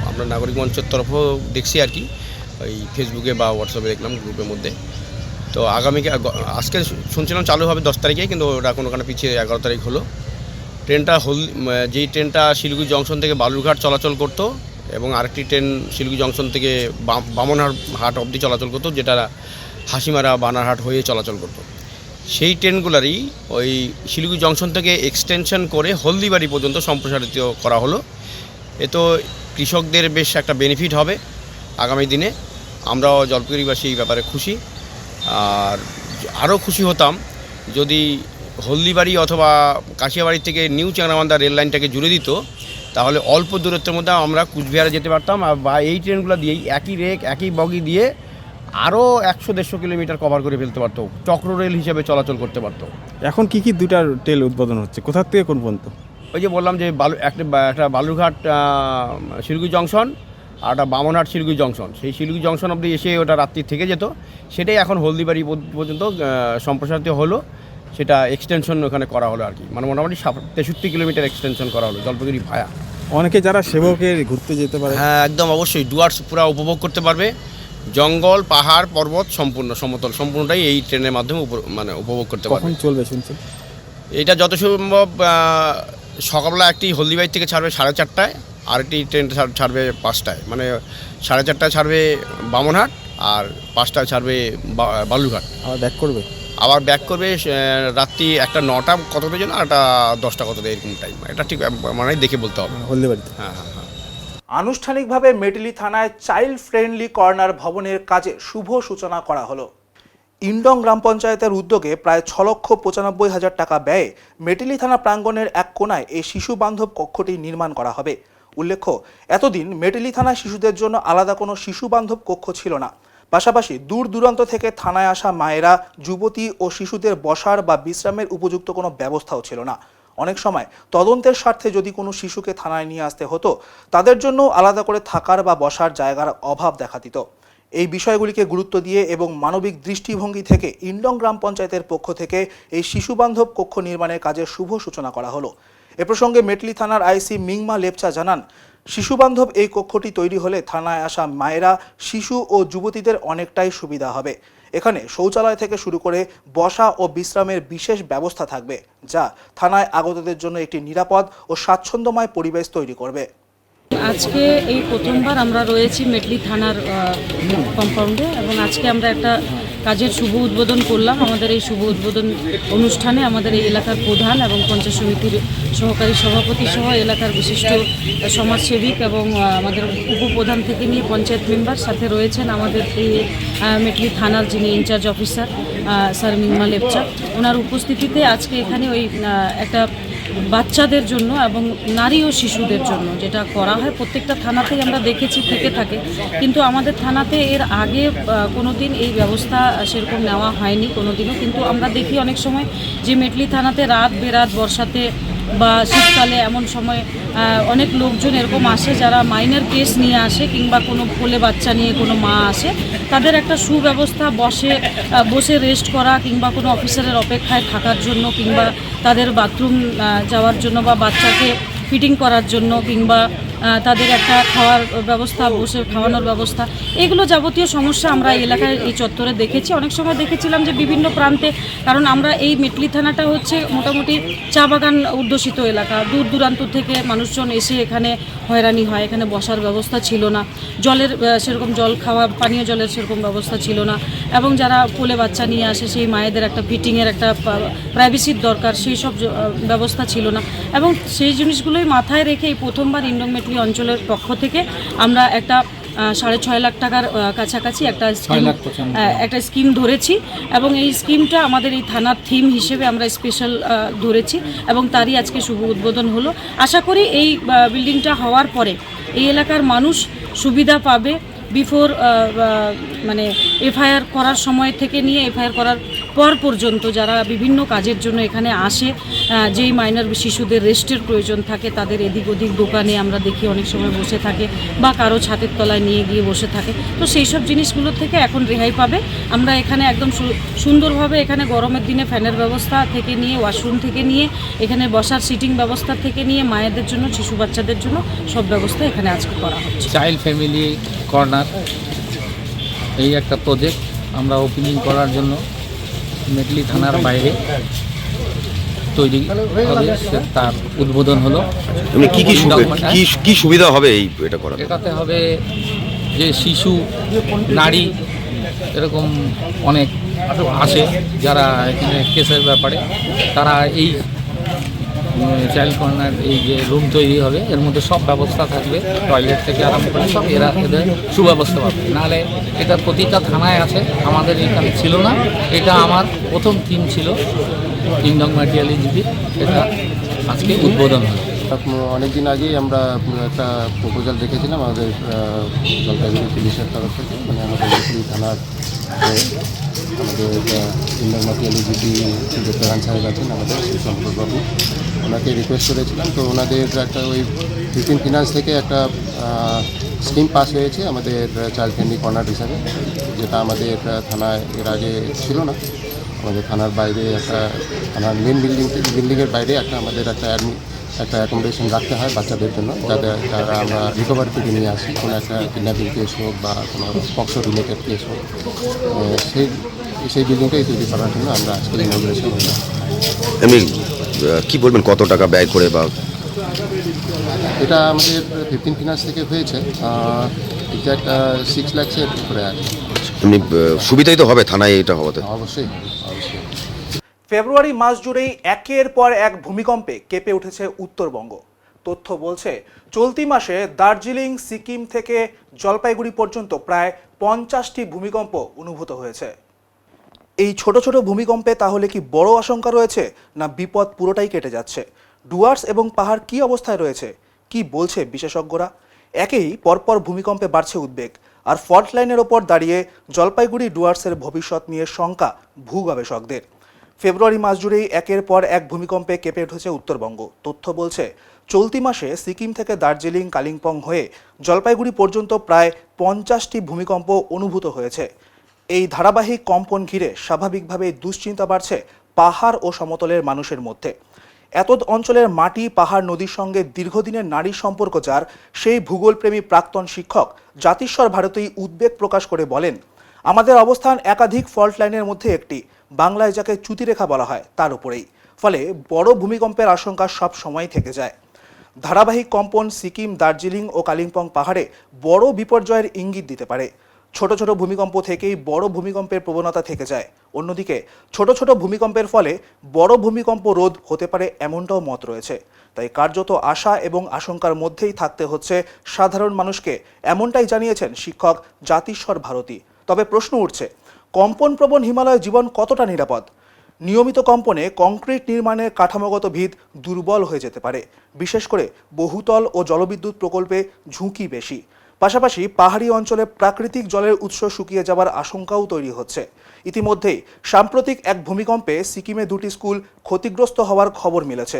আমরা নাগরিক মঞ্চের তরফও দেখছি আর কি, ওই ফেসবুকে বা হোয়াটসঅ্যাপে দেখলাম গ্রুপের মধ্যে। তো আজকে শুনছিলাম চালু হবে 10 তারিখে, কিন্তু ওটা কোনোখানে পিছিয়ে 11 তারিখ হলো। ট্রেনটা যেই ট্রেনটা শিলিগুড়ি জংশন থেকে বালুরঘাট চলাচল করতো এবং আরেকটি ট্রেন শিলিগুড়ি জংশন থেকে বামনহাট অবধি চলাচল করতো, যেটা হাসিমারা বানারহাট হয়ে চলাচল করতো, সেই ট্রেনগুলারই ওই শিলিগুড়ি জংশন থেকে এক্সটেনশন করে হলদিবাড়ি পর্যন্ত সম্প্রসারিত করা হলো। এ তো কৃষকদের বেশ একটা বেনিফিট হবে আগামী দিনে। আমরাও জলপাইগুড়িবাসী এই ব্যাপারে খুশি, আর আরও খুশি হতাম যদি হলদিবাড়ি অথবা কাশিয়াবাড়ি থেকে নিউ চ্যাংরাবান্ধা রেল লাইনটাকে জুড়ে দিত, তাহলে অল্প দূরত্বের মধ্যে আমরা কুচবিহারে যেতে পারতাম, বা এই ট্রেনগুলো দিয়েই একই রেক একই বগি দিয়ে আরও 100-150 কিলোমিটার কভার করে ফেলতে পারতো, চক্র রেল হিসেবে চলাচল করতে পারতো। এখন কি দুটা ট্রেন উদ্বোধন হচ্ছে, কোথা থেকে কোন পর্যন্ত? ওই যে বললাম যে একটা বালুরঘাট শিলিগুড়ি জংশন আর একটা বামনহাট শিলিগুড়ি জংশন, সেই শিলিগুড়ি জংশন অবধি এসে ওটা রাত্রি থেকে যেত, সেটাই এখন হলদিবাড়ি পর্যন্ত সম্প্রসারিত হলো, সেটা এক্সটেনশন ওখানে করা হলো আর কি, মানে মোটামুটি 63 কিলোমিটার এক্সটেনশন করা হলো জলপাইগুড়ি ভায়া। অনেকে যারা সেবকে ঘুরতে যেতে পারে, হ্যাঁ একদম অবশ্যই ডুয়ার্স পুরো উপভোগ করতে পারবে, জঙ্গল পাহাড় পর্বত সম্পূর্ণ সমতল সম্পূর্ণটাই এই ট্রেনের মাধ্যমে মানে উপভোগ করতে পারবে। কখন চলবে শুনছেন? এটা যত সম্ভব সকালবেলা একটি হলদিবাড়ি থেকে ছাড়বে 4:30টায়, আর একটি ট্রেন ছাড়বে 5টায়, মানে 4:30টায় ছাড়বে বামনহাট আর 5টায় ছাড়বে বালুরঘাট। আবার ব্যাক করবে রাত্রি 9টা কতটা যেন, আর একটা 10টা কতটা, এরকম টাইম, এটা ঠিক মানে দেখে বলতে হবে হলদিবাড়িতে। হ্যাঁ। আনুষ্ঠানিকভাবে মেটেলি থানায় চাইল্ড ফ্রেন্ডলি কর্নার ভবনের কাজে শুভ সূচনা করা হলো। ইন্ডং গ্রাম পঞ্চায়েতের উদ্যোগে প্রায় 6,95,000 টাকা ব্যয়ে মেটেলি থানা প্রাঙ্গণের এক কোণায় এই শিশু বান্ধব কক্ষটি নির্মাণ করা হবে। উল্লেখ্য, এতদিন মেটেলি থানায় শিশুদের জন্য আলাদা কোনো শিশু বান্ধব কক্ষ ছিল না। পাশাপাশি দূর দূরান্ত থেকে থানায় আসা মায়েরা, যুবতী ও শিশুদের বসার বা বিশ্রামের উপযুক্ত কোনো ব্যবস্থাও ছিল না। অনেক সময় তদন্তের স্বার্থে যদি কোনো শিশুকে থানায় নিয়ে আসতে হতো, তাদের জন্য আলাদা করে থাকার বা বসার জায়গার অভাব দেখা দিত। এই বিষয়গুলিকে গুরুত্ব দিয়ে এবং মানবিক দৃষ্টিভঙ্গি থেকে ইন্ডং গ্রাম পঞ্চায়েতের পক্ষ থেকে এই শিশুবান্ধব কক্ষ নির্মাণের কাজের শুভ সূচনা করা হলো। এ প্রসঙ্গে মেটলি থানার আইসি মিংমা লেপচা জানান, শিশুবান্ধব এই কক্ষটি তৈরি হলে থানায় আসা মায়েরা, শিশু ও যুবতীদের অনেকটাই সুবিধা হবে। এখানে শৌচালয় থেকে শুরু করে বসা ও বিশ্রামের বিশেষ ব্যবস্থা থাকবে, যা থানায় আগতদের জন্য একটি নিরাপদ ও স্বাচ্ছন্দ্যময় পরিবেশ তৈরি করবে। আজকে এই প্রথমবার আমরা রয়েছি মেটলি থানার কম্পাউন্ডে, এবং আজকে আমরা একটা কাজের শুভ উদ্বোধন করলাম। আমাদের এই শুভ উদ্বোধন অনুষ্ঠানে আমাদের এই এলাকার প্রধান এবং পঞ্চায়েত সমিতির সহকারী সভাপতি সহ এলাকার বিশিষ্ট সমাজসেবিক এবং আমাদের উপপ্রধান থেকে নিয়ে পঞ্চায়েত মেম্বার সাথে রয়েছেন আমাদের এই মেটলি থানার যিনি ইনচার্জ অফিসার স্যার মিংমা লেপচা। ওনার উপস্থিতিতে আজকে এখানে ওই একটা বাচ্চাদের জন্য এবং নারী ও শিশুদের জন্য যেটা করা হয় প্রত্যেকটা থানাতেই আমরা দেখেছি থেকে থাকে, কিন্তু আমাদের থানাতে এর আগে কোনো দিন এই ব্যবস্থা সেরকম নেওয়া হয়নি কোনো দিনও। কিন্তু আমরা দেখি অনেক সময় যে মেটলি থানাতে রাত বেরাত বর্ষাতে বা শীতকালে এমন সময় অনেক লোকজন এরকম আসে যারা মাইনর কেস নিয়ে আসে, কিংবা কোনো কোলে বাচ্চা নিয়ে কোনো মা আসে, তাদের একটা সুব্যবস্থা বসে রেস্ট করা, কিংবা কোনো অফিসারের অপেক্ষায় থাকার জন্য, কিংবা তাদের বাথরুম যাওয়ার জন্য বা বাচ্চাকে ফিটিং করার জন্য, কিংবা তাদের একটা খাওয়ার ব্যবস্থা, বসে খাওয়ানোর ব্যবস্থা, এগুলো যাবতীয় সমস্যা আমরা এলাকায় এই চত্বরে দেখেছি। অনেক সময় দেখেছিলাম যে বিভিন্ন প্রান্তে, কারণ আমরা এই মেটলি থানাটা হচ্ছে মোটামুটি চা বাগান অধ্যুষিত এলাকা, দূর দূরান্ত থেকে মানুষজন এসে এখানে হয়রানি হয়। এখানে বসার ব্যবস্থা ছিল না, জলের সেরকম পানীয় জলের সেরকম ব্যবস্থা ছিল না, এবং যারা কোলে বাচ্চা নিয়ে আসে সেই মায়েদের একটা ফিটিংয়ের একটা প্রাইভেসির দরকার, সেই সব ব্যবস্থা ছিল না। এবং সেই জিনিসগুলোই মাথায় রেখে এই প্রথমবার ইন্ডং মেটলি অঞ্চলের পক্ষ থেকে আমরা একটা 6.5 লাখ টাকার কাছাকাছি একটা স্কিম ধরেছি, এবং এই স্কিমটা আমাদের এই থানার থিম হিসেবে আমরা স্পেশাল ধরেছি, এবং তারই আজকে শুভ উদ্বোধন হলো। আশা করি এই বিল্ডিংটা হওয়ার পরে এই এলাকার মানুষ সুবিধা পাবে। বিফোর মানে এফআইআর করার সময় থেকে নিয়ে এফআইআর করার পর পর্যন্ত যারা বিভিন্ন কাজের জন্য এখানে আসে, যেই মাইনর শিশুদের রেস্টের প্রয়োজন থাকে তাদের এদিক ওদিক দোকানে আমরা দেখি অনেক সময় বসে থাকে বা কারো ছাদের তলায় নিয়ে গিয়ে বসে থাকে। তো সেই সব জিনিসগুলো থেকে এখন রেহাই পাবে। আমরা এখানে একদম সুন্দরভাবে এখানে গরমের দিনে ফ্যানের ব্যবস্থা থেকে নিয়ে, ওয়াশরুম থেকে নিয়ে, এখানে বসার সিটিং ব্যবস্থা থেকে নিয়ে, মায়েদের জন্য, শিশু বাচ্চাদের জন্য সব ব্যবস্থা এখানে আজকে করা হচ্ছে। চাইল্ড ফ্যামিলি কর্নার এই একটা প্রজেক্ট আমরা ওপেনিং করার জন্য মেটলি থানার বাইরে তৈরি হবে, তার উদ্বোধন হলো। কি সুবিধা হবে এটা করা? এটাতে হবে যে শিশু, নারী এরকম অনেক আসে যারা এখানে কেসের ব্যাপারে, তারা এই চাইল্ড কর্নার এই যে রুম তৈরি হবে এর মধ্যে সব ব্যবস্থা থাকবে, টয়লেট থেকে আরম্ভ করে সব এদের সুব্যবস্থা পাবে। নাহলে এটা প্রতিটা থানায় আছে, আমাদের এখানে ছিল না। এটা আমার প্রথম থিম ছিল কিংডম ম্যাটেরিয়ালিটি, এটা আজকে উদ্বোধন হলো। অনেক দিন আগেই আমরা একটা প্রপোজাল রেখেছিলাম আমাদের জলপাইগুড়ি পুলিশের তরফ থেকে, মানে আমাদের থানার আমাদের কিংডম ম্যাটেরিয়ালিটি যে প্রধান সাহেব আছেন আমাদের শ্রীশঙ্করবাবু, ওনাকে রিকোয়েস্ট করেছিলাম। তো ওনাদের একটা ওই 15 ফিনান্স থেকে একটা স্কিম পাস হয়েছে আমাদের চাইল্ড ফ্রেন্ডলি কর্নার হিসাবে, যেটা আমাদের থানায় এর আগে ছিল না। আমাদের থানার বাইরে একটা, থানার মেন বিল্ডিংয়ের বাইরে একটা আমাদের একটা অ্যাকোমোডেশন রাখতে হয় বাচ্চাদের জন্য, যারা আমরা রিকভারি থেকে নিয়ে আসি, কোনো একটা কিডন্যাপিং কেস হোক বা কোনো পক্সো রিলেটেড কেস হোক, সেই বিল্ডিংটাই তৈরি করার জন্য আমরা আজকে ইনগ্রেশন হলাম। আমি কি বলবেন কত টাকা ব্যয় করে? বা এটা আমাদের 15 ফিনান্স থেকে হয়েছে, এক্স্যাক্ট 6 লাখের উপরে আছে। এমনি সুবিধাই তো হবে থানায় এটা হওয়াতে? অবশ্যই। ফেব্রুয়ারি মাস জুড়েই একের পর এক ভূমিকম্পে কেঁপে উঠেছে উত্তরবঙ্গ। তথ্য বলছে চলতি মাসে দার্জিলিং, সিকিম থেকে জলপাইগুড়ি পর্যন্ত প্রায় 50টি ভূমিকম্প অনুভূত হয়েছে। এই ছোট ছোট ভূমিকম্পে তাহলে কি বড় আশঙ্কা রয়েছে, না বিপদ পুরোটাই কেটে যাচ্ছে? ডুয়ার্স এবং পাহাড় কি অবস্থায় রয়েছে, কি বলছে বিশেষজ্ঞরা? একেই পরপর ভূমিকম্পে বাড়ছে উদ্বেগ, আর ফল্ট লাইনের ওপর দাঁড়িয়ে জলপাইগুড়ি ডুয়ার্সের ভবিষ্যৎ নিয়ে শঙ্কা ভূগবেষকদের। ফেব্রুয়ারি মাস জুড়েই একের পর এক ভূমিকম্পে কেঁপে উঠেছে উত্তরবঙ্গ। তথ্য বলছে চলতি মাসে সিকিম থেকে দার্জিলিং, কালিম্পং হয়ে জলপাইগুড়ি পর্যন্ত প্রায় 50টি ভূমিকম্প অনুভূত হয়েছে। এই ধারাবাহিক কম্পন ঘিরে স্বাভাবিকভাবেই দুশ্চিন্তা বাড়ছে পাহাড় ও সমতলের মানুষের মধ্যে। এতদ অঞ্চলের মাটি, পাহাড়, নদীর সঙ্গে দীর্ঘদিনের নারীর সম্পর্ক যার, সেই ভূগোলপ্রেমী প্রাক্তন শিক্ষক জাতিস্বর ভারতী উদ্বেগ প্রকাশ করে বলেন, আমাদের অবস্থান একাধিক ফল্ট লাইনের মধ্যে একটি, বাংলায় যাকে চ্যুতিরেখা বলা হয় তার উপরেই, ফলে বড় ভূমিকম্পের আশঙ্কা সব সময় থেকে যায়। ধারাবাহিক কম্পন সিকিম, দার্জিলিং ও কালিম্পং পাহাড়ে বড় বিপর্যয়ের ইঙ্গিত দিতে পারে। ছোট ছোট ভূমিকম্প থেকেই বড় ভূমিকম্পের প্রবণতা থেকে যায়। অন্যদিকে ছোট ছোট ভূমিকম্পের ফলে বড় ভূমিকম্প রোধ হতে পারে এমনটাও মত রয়েছে। তাই কার্যত আশা এবং আশঙ্কার মধ্যেই থাকতে হচ্ছে সাধারণ মানুষকে, এমনটাই জানিয়েছেন শিক্ষক জাতিস্বর ভারতী। তবে প্রশ্ন উঠছে, কম্পনপ্রবণ হিমালয় জীবন কতটা নিরাপদ? নিয়মিত কম্পনে কংক্রিট নির্মাণের কাঠামোগত ভিত দুর্বল হয়ে যেতে পারে, বিশেষ করে বহুতল ও জলবিদ্যুৎ প্রকল্পে ঝুঁকি বেশি। পাশাপাশি পাহাড়ি অঞ্চলে প্রাকৃতিক জলের উৎস শুকিয়ে যাবার আশঙ্কাও তৈরি হচ্ছে। ইতিমধ্যেই সাম্প্রতিক এক ভূমিকম্পে সিকিমে 2টি স্কুল ক্ষতিগ্রস্ত হওয়ার খবর মিলেছে।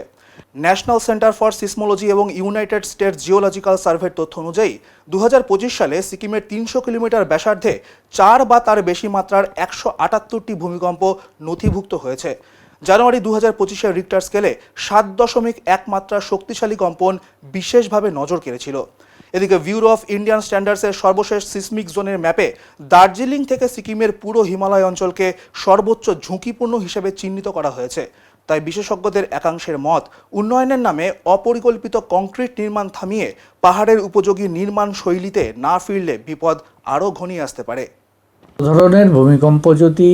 ন্যাশনাল সেন্টার ফর সিসমোলজি এবং ইউনাইটেড স্টেটস জিওলজিক্যাল সার্ভের তথ্য অনুযায়ী 2025 সালে সিকিমের 300 কিলোমিটার ব্যাসার্ধে 4 বা তার বেশি মাত্রার 178টি ভূমিকম্প নথিভুক্ত হয়েছে। জানুয়ারি 2025-এর রিক্টার স্কেলে 7.1 মাত্রার শক্তিশালী কম্পন বিশেষভাবে নজর কেড়েছিল। এদিকে ব্যুরো অফ ইন্ডিয়ান স্ট্যান্ডার্ডসের সর্বশেষ সিসমিক জোনের ম্যাপে দার্জিলিং থেকে সিকিমের পুরো হিমালয় অঞ্চলকে সর্বোচ্চ ঝুঁকিপূর্ণ হিসেবে চিহ্নিত করা হয়েছে। তাই বিশেষজ্ঞদের একাংশের মত, উন্নয়নের নামে অপরিকল্পিত কংক্রিট নির্মাণ থামিয়ে পাহাড়ের উপযোগী নির্মাণ শৈলীতে না ফিরলে বিপদ আরও ঘনিয়ে আসতে পারে। ধরনের ভূমিকম্প যদি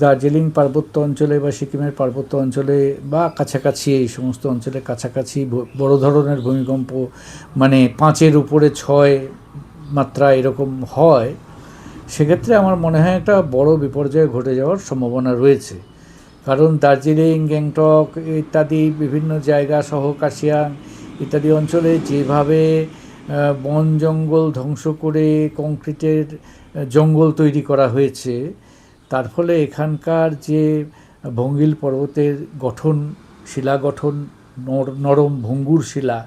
দার্জিলিং পার্বত্য অঞ্চলে বা সিকিমের পার্বত্য অঞ্চলে বা কাছাকাছি, এই সমস্ত অঞ্চলে কাছাকাছি বড় ধরনের ভূমিকম্প, মানে 5-এর উপরে 6 মাত্রা এরকম হয়, সেক্ষেত্রে আমার মনে হয় একটা বড় বিপর্যয় ঘটে যাওয়ার সম্ভাবনা রয়েছে। কারণ দার্জিলিং, গ্যাংটক ইত্যাদি বিভিন্ন জায়গা সহ কার্শিয়াং ইত্যাদি অঞ্চলে যেভাবে বন জঙ্গল ধ্বংস করে কংক্রিটের জঙ্গল তৈরি করা হয়েছে, তার ফলে এখানকার যে ভঙ্গিল পর্বতের গঠন, শিলা গঠন, নরম ভঙ্গুর শিলা,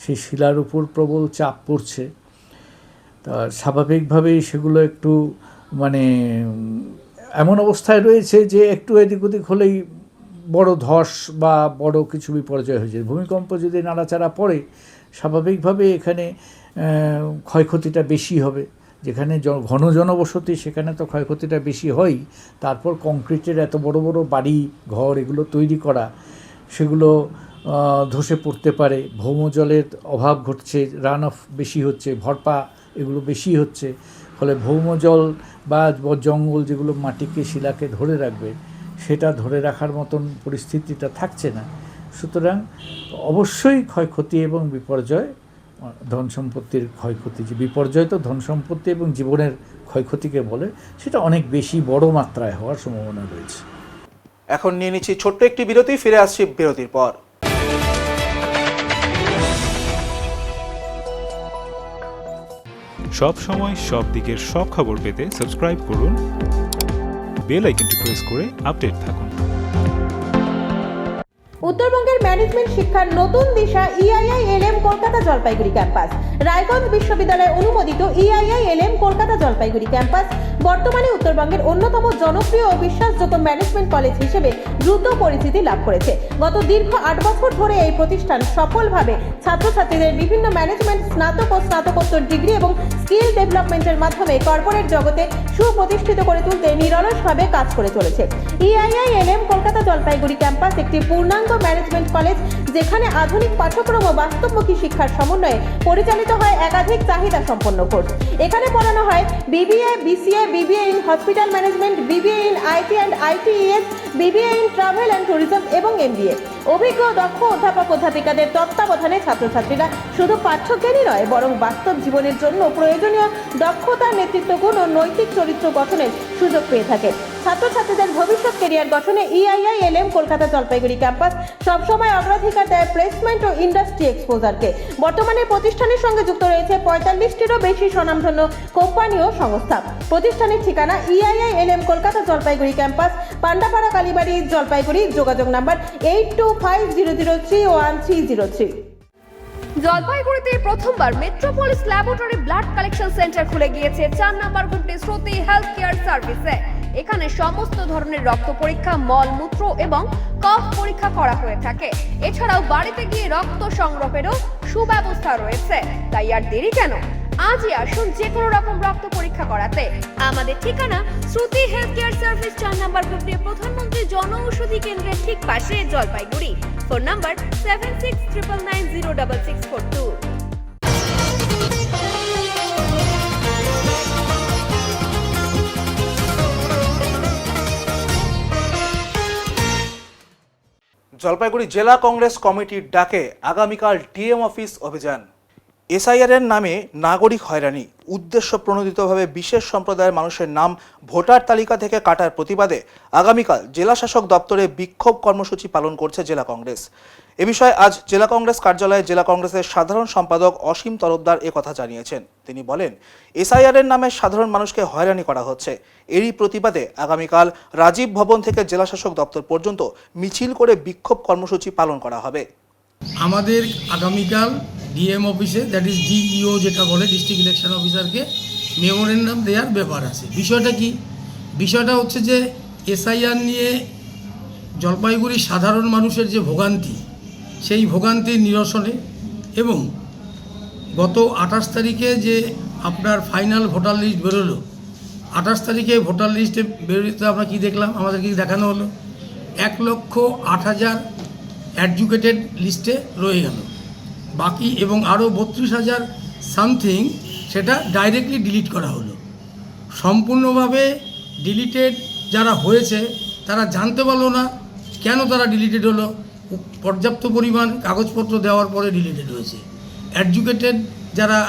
সেই শিলার উপর প্রবল চাপ পড়ছে। তা স্বাভাবিকভাবেই সেগুলো একটু মানে এমন অবস্থায় রয়েছে যে একটু এদিক ওদিক হলেই বড় ধস বা বড় কিছু বিপর্যয় হয়ে যায়। ভূমিকম্প যদি নাড়াচাড়া পড়ে স্বাভাবিকভাবে এখানে ক্ষয়ক্ষতিটা বেশি হবে। যেখানে ঘন জনবসতি সেখানে তো ক্ষয়ক্ষতিটা বেশি হয়। তারপর কংক্রিটের এত বড় বড় বাড়ি ঘর এগুলো তৈরি করা, সেগুলো ধসে পড়তে পারে। ভৌমজলের অভাব ঘটছে, রান অফ বেশি হচ্ছে, ভরপা এগুলো বেশি হচ্ছে। ফলে ভৌমজল বা জঙ্গল যেগুলো মাটিকে শিলাকে ধরে রাখবে, সেটা ধরে রাখার মতন পরিস্থিতিটা থাকছে না। সুতরাং অবশ্যই ক্ষয়ক্ষতি এবং বিপর্যয়, ধন সম্পত্তির ক্ষয়ক্ষতি, যে বিপর্যয় তো ধন সম্পত্তি এবং জীবনের ক্ষয়ক্ষতিকে বলে, সেটা অনেক বেশি বড় মাত্রায় হওয়ার সম্ভাবনা রয়েছে। এখন নিয়ে নিচ্ছি ছোট্ট একটি বিরতি, ফিরে আসছি বিরতির পর। সব সময় সব দিকের সব খবর পেতে সাবস্ক্রাইব করুন, বেল আইকনটি প্রেস করে আপডেট থাকুন। উত্তরবঙ্গের ম্যানেজমেন্ট শিক্ষার নতুন দিশা EIILM কলকাতা জলপাইগুড়ি ক্যাম্পাস। রায়গঞ্জ বিশ্ববিদ্যালয় অনুমোদিত EIILM কলকাতা জলপাইগুড়ি ক্যাম্পাস বর্তমানে উত্তরবঙ্গের অন্যতম জনপ্রিয় ও বিশ্বাসযোগ্য ম্যানেজমেন্ট কলেজ হিসেবে দ্রুত পরিচিতি লাভ করেছে। গত দীর্ঘ 8 বছর ধরে এই প্রতিষ্ঠান সফলভাবে ছাত্রছাত্রীদের বিভিন্ন ম্যানেজমেন্ট স্নাতক ও স্নাতকোত্তর ডিগ্রি এবং স্কিল ডেভেলপমেন্টের মাধ্যমে কর্পোরেট জগতে সুপ্রতিষ্ঠিত করে তুলতে নিরলসভাবে কাজ করে চলেছে। EIILM কলকাতা জলপাইগুড়ি ক্যাম্পাস একটি পূর্ণাঙ্গ ম্যানেজমেন্ট কলেজ, যেখানে আধুনিক পাঠ্যক্রম ও বাস্তবমুখী শিক্ষার সমন্বয়ে পরিচালিত হয় একাধিক চাহিদা সম্পন্ন কোর্স। এখানে পড়ানো হয় BBA, BCA, BBA in hospital management, BBA in IT and ITES, BBA in travel and tourism এবং MBA। অভিজ্ঞ দক্ষ অধ্যাপক অধ্যাপিকাদের তত্ত্বাবধানে ছাত্রছাত্রীরা শুধু পাঠ্যজ্ঞানই নয়, বরং বাস্তব জীবনের জন্য প্রয়োজনীয় দক্ষতা, নেতৃত্ব গুণ ও নৈতিক চরিত্র গঠনের সুযোগ পেয়ে থাকে। ছাত্রছাত্রীদের ভবিষ্যৎ ক্যারিয়ার গঠনে EIILM কলকাতা জলপাইগুড়ি ক্যাম্পাস সবসময় অগ্রাধিকার দেয় প্লেসমেন্ট ও ইন্ডাস্ট্রি এক্সপোজারকে। বর্তমানে প্রতিষ্ঠানের সঙ্গে যুক্ত রয়েছে 45টিরও বেশি স্বনামধন্য কোম্পানি ও সংস্থা। প্রতিষ্ঠানের ঠিকানা EIILM কলকাতা জলপাইগুড়ি ক্যাম্পাস, পান্ডাপাড়া, কালীবাড়ি, জলপাইগুড়ি। যোগাযোগ নাম্বার 8250031303। জলপাইগুড়িতে প্রথমবার metropolis laboratory blood collection centre খুলে গিয়েছে 4 নম্বর ঘুরতে শ্রুতি হেলথ কেয়ার সার্ভিসে। এখানে সমস্ত ধরনের রক্ত পরীক্ষা, মল মূত্র এবং কফ পরীক্ষা করা হয়ে থাকে। এছাড়াও বাড়িতে গিয়ে রক্ত সংগ্রহেরও সুব্যবস্থা রয়েছে। তাই আর দেরি কেন, আজই আসুন যে কোনো রকম রক্ত পরীক্ষা করাতে। আমাদের ঠিকানা শ্রুতি হেলথ কেয়ার সার্ভিস, 4 নম্বর ঘুরতে, প্রধানমন্ত্রী জন ঔষধি কেন্দ্রের ঠিক পাশে, জলপাইগুড়ি। Phone number 7699906642। জলপাইগুড়ি জেলা কংগ্রেস কমিটির ডাকে আগামীকাল ডিএম অফিস অভিযান। এসআইআর নামে নাগরিক হয়রানি, উদ্দেশ্য প্রণোদিতভাবে বিশেষ সম্প্রদায়ের মানুষের নাম ভোটার তালিকা থেকে কাটার প্রতিবাদে আগামীকাল জেলা শাসক দপ্তরে বিক্ষোভ কর্মসূচি পালন করছে জেলা কংগ্রেস। এ বিষয়ে আজ জেলা কংগ্রেস কার্যালয়ে জেলা কংগ্রেসের সাধারণ সম্পাদক অসীম তরফদার একথা জানিয়েছেন। তিনি বলেন, এসআইআর নামে সাধারণ মানুষকে হয়রানি করা হচ্ছে। এরই প্রতিবাদে আগামীকাল রাজীব ভবন থেকে জেলা শাসক দপ্তর পর্যন্ত মিছিল করে বিক্ষোভ কর্মসূচি পালন করা হবে। আমাদের আগামীকাল ডিএম অফিসে, দ্যাট ইজ ডিইও যেটা বলে, ডিস্ট্রিক্ট ইলেকশন অফিসারকে মেমোরেন্ডাম দেওয়ার ব্যাপার আছে। বিষয়টা কি? বিষয়টা হচ্ছে যে এসআইআর নিয়ে জলপাইগুড়ির সাধারণ মানুষের যে ভোগান্তি, সেই ভোগান্তির নিরসনে এবং গত 28 তারিখে যে আপনার ফাইনাল ভোটার লিস্ট বেরোলো, 28 তারিখে ভোটার লিস্টে বেরোতে আমরা কী দেখলাম, আমাদেরকে দেখানো হলো 1,08,000 অ্যাডজুকেটেড লিস্টে রয়ে গেল বাকি, এবং আরও 32,000 সামথিং সেটা ডাইরেক্টলি ডিলিট করা হলো। সম্পূর্ণভাবে ডিলিটেড যারা হয়েছে তারা জানতে পারলো না কেন তারা ডিলিটেড হলো। পর্যাপ্ত পরিমাণ কাগজপত্র দেওয়ার পরে ডিলিটেড হয়েছে। অ্যাডজুকেটেড যারা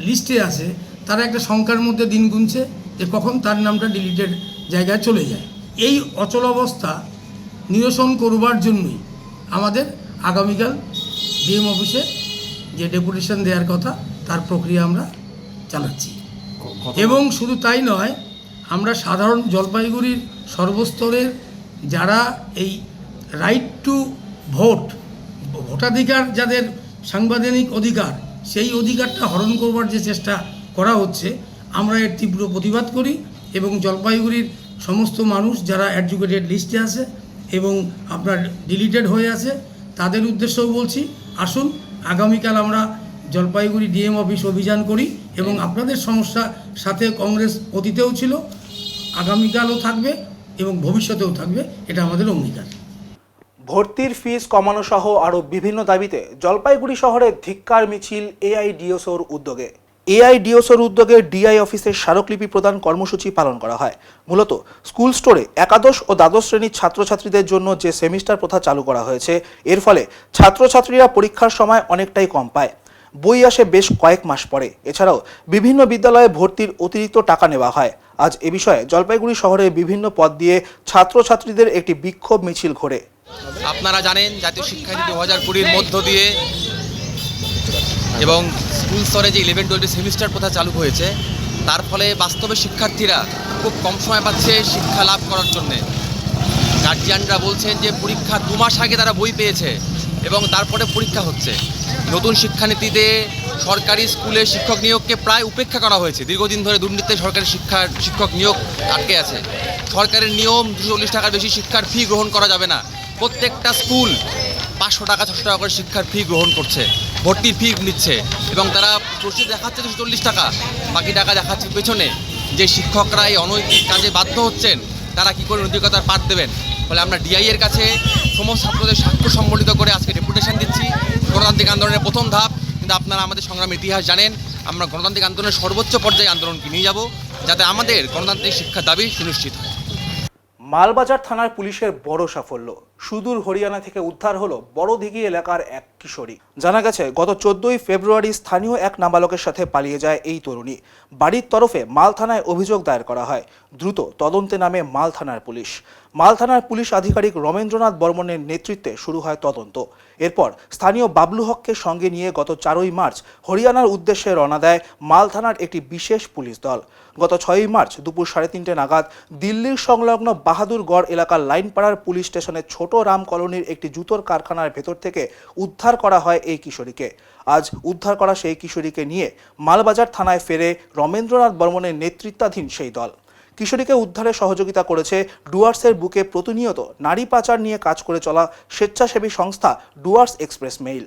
লিস্টে আছে তারা একটা সংখ্যার মধ্যে দিন গুনছে যে কখন তার নামটা ডিলিটেড জায়গায় চলে যায়। এই অচলাবস্থা নিরসন করবার জন্যই আমাদের আগামীকাল ডিএম অফিসে যে ডেপুটেশন দেওয়ার কথা, তার প্রক্রিয়া আমরা চালাচ্ছি। এবং শুধু তাই নয়, আমরা সাধারণ জলপাইগুড়ির সর্বস্তরের যারা এই রাইট টু ভোটাধিকার, যাদের সাংবিধানিক অধিকার, সেই অধিকারটা হরণ করবার যে চেষ্টা করা হচ্ছে, আমরা এর তীব্র প্রতিবাদ করি এবং জলপাইগুড়ির সমস্ত মানুষ যারা এডুকেটেড লিস্টে আছে এবং আপনার ডিলিটেড হয়ে আছে তাদের উদ্দেশ্যেও বলছি, আসুন আগামীকাল আমরা জলপাইগুড়ি ডিএম অফিস অভিযান করি এবং আপনাদের সমস্যার সাথে কংগ্রেস অতীতেও ছিল, আগামীকালও থাকবে এবং ভবিষ্যতেও থাকবে, এটা আমাদের অঙ্গীকার। ভর্তির ফিস কমানো সহ আরও বিভিন্ন দাবিতে জলপাইগুড়ি শহরে ধিক্কার মিছিল এআইডিএসওর উদ্যোগে। এআইডিএসওর উদ্যোগে ডিআই অফিসে স্মারকলিপি প্রদান কর্মসূচি পালন করা হয়। মূলত স্কুল স্টোরে একাদশ ও দ্বাদশ শ্রেণীর ছাত্রছাত্রীদের জন্য যে সেমিস্টার প্রথা চালু করা হয়েছে, এর ফলে ছাত্রছাত্রীরা পরীক্ষার সময় অনেকটাই কম পায়, বই আসে বেশ কয়েক মাস পরে। এছাড়াও বিভিন্ন বিদ্যালয়ে ভর্তির অতিরিক্ত টাকা নেওয়া হয়। আজ এ বিষয়ে জলপাইগুড়ি শহরের বিভিন্ন পদ দিয়ে ছাত্রছাত্রীদের একটি বিক্ষোভ মিছিল ঘোরে। আপনারা জানেন জাতীয় শিক্ষানীতি 2020 মধ্য দিয়ে এবং স্কুল স্তরে যে 11-12 সেমিস্টার প্রথা চালু হয়েছে, তার ফলে বাস্তবে শিক্ষার্থীরা খুব কম সময় পাচ্ছে শিক্ষা লাভ করার জন্যে। গার্জিয়ানরা বলছেন যে পরীক্ষা 2 মাস আগে তারা বই পেয়েছে এবং তারপরে পরীক্ষা হচ্ছে। নতুন শিক্ষানীতিতে সরকারি স্কুলে শিক্ষক নিয়োগকে প্রায় উপেক্ষা করা হয়েছে। দীর্ঘদিন ধরে দুর্নীতিতে সরকারি শিক্ষক নিয়োগ আটকে আছে। সরকারের নিয়ম 240 টাকার বেশি শিক্ষার ফি গ্রহণ করা যাবে না। প্রত্যেকটা স্কুল 500 টাকা 600 টাকা করে শিক্ষার ফি গ্রহণ করছে, ভর্তির ফি নিচ্ছে এবং তারা প্রসিদ্ধ দেখাচ্ছে 240 টাকা, বাকি টাকা দেখাচ্ছে পেছনে। যে শিক্ষকরা এই অনৈতিক কাজে বাধ্য হচ্ছেন তারা কী করে নৈতিকতার পাঠ দেবেন? ফলে আমরা ডিআই এর কাছে সমস্ত ছাত্রদের স্বাক্ষর সম্বলিত করে আজকে ডেপুটেশন দিচ্ছি। গণতান্ত্রিক আন্দোলনের প্রথম ধাপ, কিন্তু আপনারা আমাদের সংগ্রামের ইতিহাস জানেন, আমরা গণতান্ত্রিক আন্দোলনের সর্বোচ্চ পর্যায়ে আন্দোলনকে নিয়ে যাব যাতে আমাদের গণতান্ত্রিক শিক্ষার দাবি সুনিশ্চিত হয়। মালবাজার থানার পুলিশের বড় সাফল্য। সুদূর হরিয়ানা থেকে উদ্ধার হলো বড়দিঘি এলাকার এক কিশোরী। জানা গেছে গত 14ই ফেব্রুয়ারি স্থানীয় এক নাবালকের সাথে পালিয়ে যায় এই তরুণী। বাড়ির তরফে মাল থানায় অভিযোগ দায়ের করা হয়। দ্রুত তদন্তে নামে মাল থানার পুলিশ। মাল থানার পুলিশ আধিকারিক রমেন্দ্রনাথ বর্মনের নেতৃত্বে শুরু হয় তদন্ত। এরপর স্থানীয় বাবলু হককে সঙ্গে নিয়ে গত 4ই মার্চ হরিয়ানার উদ্দেশ্যে রওনা দেয় মাল থানার একটি বিশেষ পুলিশ দল। গত 6ই মার্চ দুপুর 3:30 নাগাদ দিল্লির সংলগ্ন বাহাদুরগড় এলাকার লাইনপাড়ার পুলিশ স্টেশনের ছোট রাম কলোনির একটি জুতোর কারখানার ভেতর থেকে উদ্ধার করা হয় এই কিশোরীকে। আজ উদ্ধার করা সেই কিশোরীকে নিয়ে মালবাজার থানায় ফেরে রমেন্দ্রনাথ বর্মনের নেতৃত্বাধীন সেই দল। কিশোরীকে উদ্ধারে সহযোগিতা করেছে ডুয়ার্সের বুকে প্রতিনিয়ত নারী পাচার নিয়ে কাজ করে চলা স্বেচ্ছাসেবী সংস্থা डुअर्स एक्सप्रेस मेल।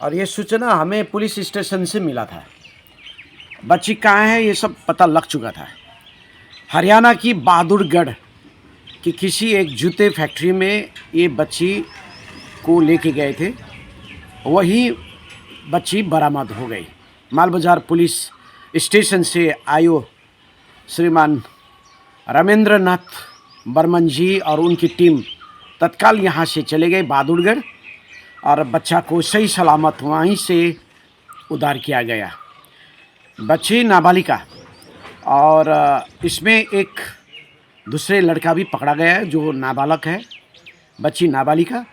और ये सूचना हमें पुलिस स्टेशन से मिला था। बच्ची कहाँ है ये सब पता लग चुका था। हरियाणा की बहादुरगढ़ की किसी एक जूते फैक्ट्री में ये बच्ची को लेके गए थे, वही बच्ची बरामद हो गई। मालबाजार पुलिस स्टेशन से आयो श्रीमान रमेंद्रनाथ बर्मन जी और उनकी टीम तत्काल यहाँ से चले गए बहादुरगढ़ और बच्चा को सही सलामत वहीं से उद्धार किया गया। बच्ची नाबालिका और इसमें एक दूसरे लड़का भी पकड़ा गया है जो नाबालग है। बच्ची नाबालिका।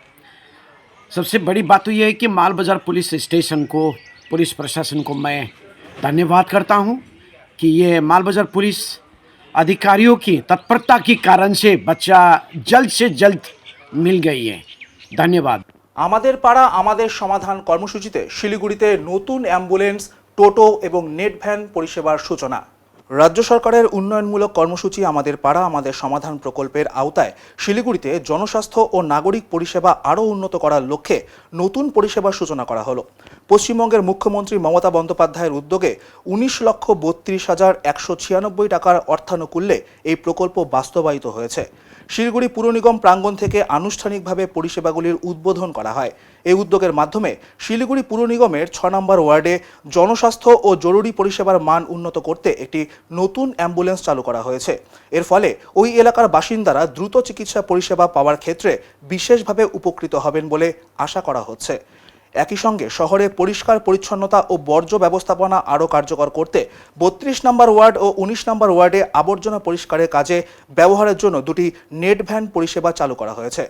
सबसे बड़ी बात तो ये है कि मालबाजार पुलिस स्टेशन को, पुलिस प्रशासन को मैं धन्यवाद करता हूँ कि ये मालबाजार पुलिस अधिकारियों की तत्परता के कारण से बच्चा जल्द से जल्द मिल गई है। धन्यवाद। আমাদের পাড়া আমাদের সমাধান কর্মসূচিতে শিলিগুড়িতে নতুন অ্যাম্বুলেন্স, টোটো এবং নেট ভ্যান পরিষেবার সূচনা। রাজ্য সরকারের উন্নয়নমূলক কর্মসূচি আমাদের পাড়া আমাদের সমাধান প্রকল্পের আওতায় শিলিগুড়িতে জনস্বাস্থ্য ও নাগরিক পরিষেবা আরও উন্নত করার লক্ষ্যে নতুন পরিষেবার সূচনা করা হলো। পশ্চিমবঙ্গের মুখ্যমন্ত্রী মমতা বন্দ্যোপাধ্যায়ের উদ্যোগে 19,32,196 টাকার অর্থানুকূল্যে এই প্রকল্প বাস্তবায়িত হয়েছে। শিলিগুড়ি পুর নিগম প্রাঙ্গণ থেকে আনুষ্ঠানিকভাবে পরিষেবাগুলির উদ্বোধন করা হয়। এই উদ্যোগের মাধ্যমে শিলিগুড়ি পুর নিগমের 6 নম্বর ওয়ার্ডে জনস্বাস্থ্য ও জরুরি পরিষেবার মান উন্নত করতে একটি নতুন অ্যাম্বুলেন্স চালু করা হয়েছে। এর ফলে ওই এলাকার বাসিন্দারা দ্রুত চিকিৎসা পরিষেবা পাওয়ার ক্ষেত্রে বিশেষভাবে উপকৃত হবেন বলে আশা করা হচ্ছে। একই সঙ্গে শহরে পরিষ্কার পরিচ্ছন্নতা ও বর্জ্য ব্যবস্থাপনা আরও কার্যকর করতে 32 নম্বর ওয়ার্ড ও 19 নম্বর ওয়ার্ডে আবর্জনা পরিষ্কারের কাজে ব্যবহারের জন্য 2টি নেট ভ্যান পরিষেবা চালু করা হয়েছে।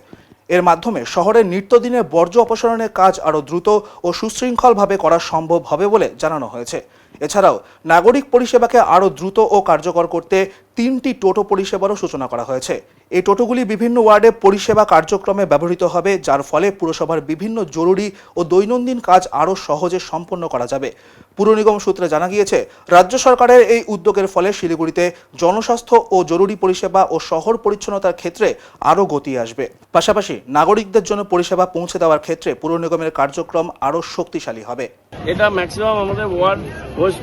এর মাধ্যমে শহরের নিত্যদিনের বর্জ্য অপসারণের কাজ আরও দ্রুত ও সুশৃঙ্খলভাবে করা সম্ভব হবে বলে জানানো হয়েছে। এছাড়াও নাগরিক পরিষেবাকে আরও দ্রুত ও কার্যকর করতে 3টি টোটো পরিষেবারও সূচনা করা হয়েছে। এই টোটোগুলি বিভিন্ন ওয়ার্ডে পরিষেবা কার্যক্রমে ব্যবহৃত হবে, যার ফলে পুরসভার বিভিন্ন জরুরি ও দৈনন্দিন কাজ আরও সহজে সম্পন্ন করা যাবে। পুর নিগম সূত্রে জানা গিয়েছে, রাজ্য সরকারের এই উদ্যোগের ফলে শিলিগুড়িতে জনস্বাস্থ্য ও জরুরি পরিষেবা ও শহর পরিচ্ছন্নতার ক্ষেত্রে আরও গতি আসবে। পাশাপাশি নাগরিকদের জন্য পরিষেবা পৌঁছে দেওয়ার ক্ষেত্রে পুর নিগমের কার্যক্রম আরও শক্তিশালী হবে। এটা ম্যাক্সিমাম আমাদের ward waste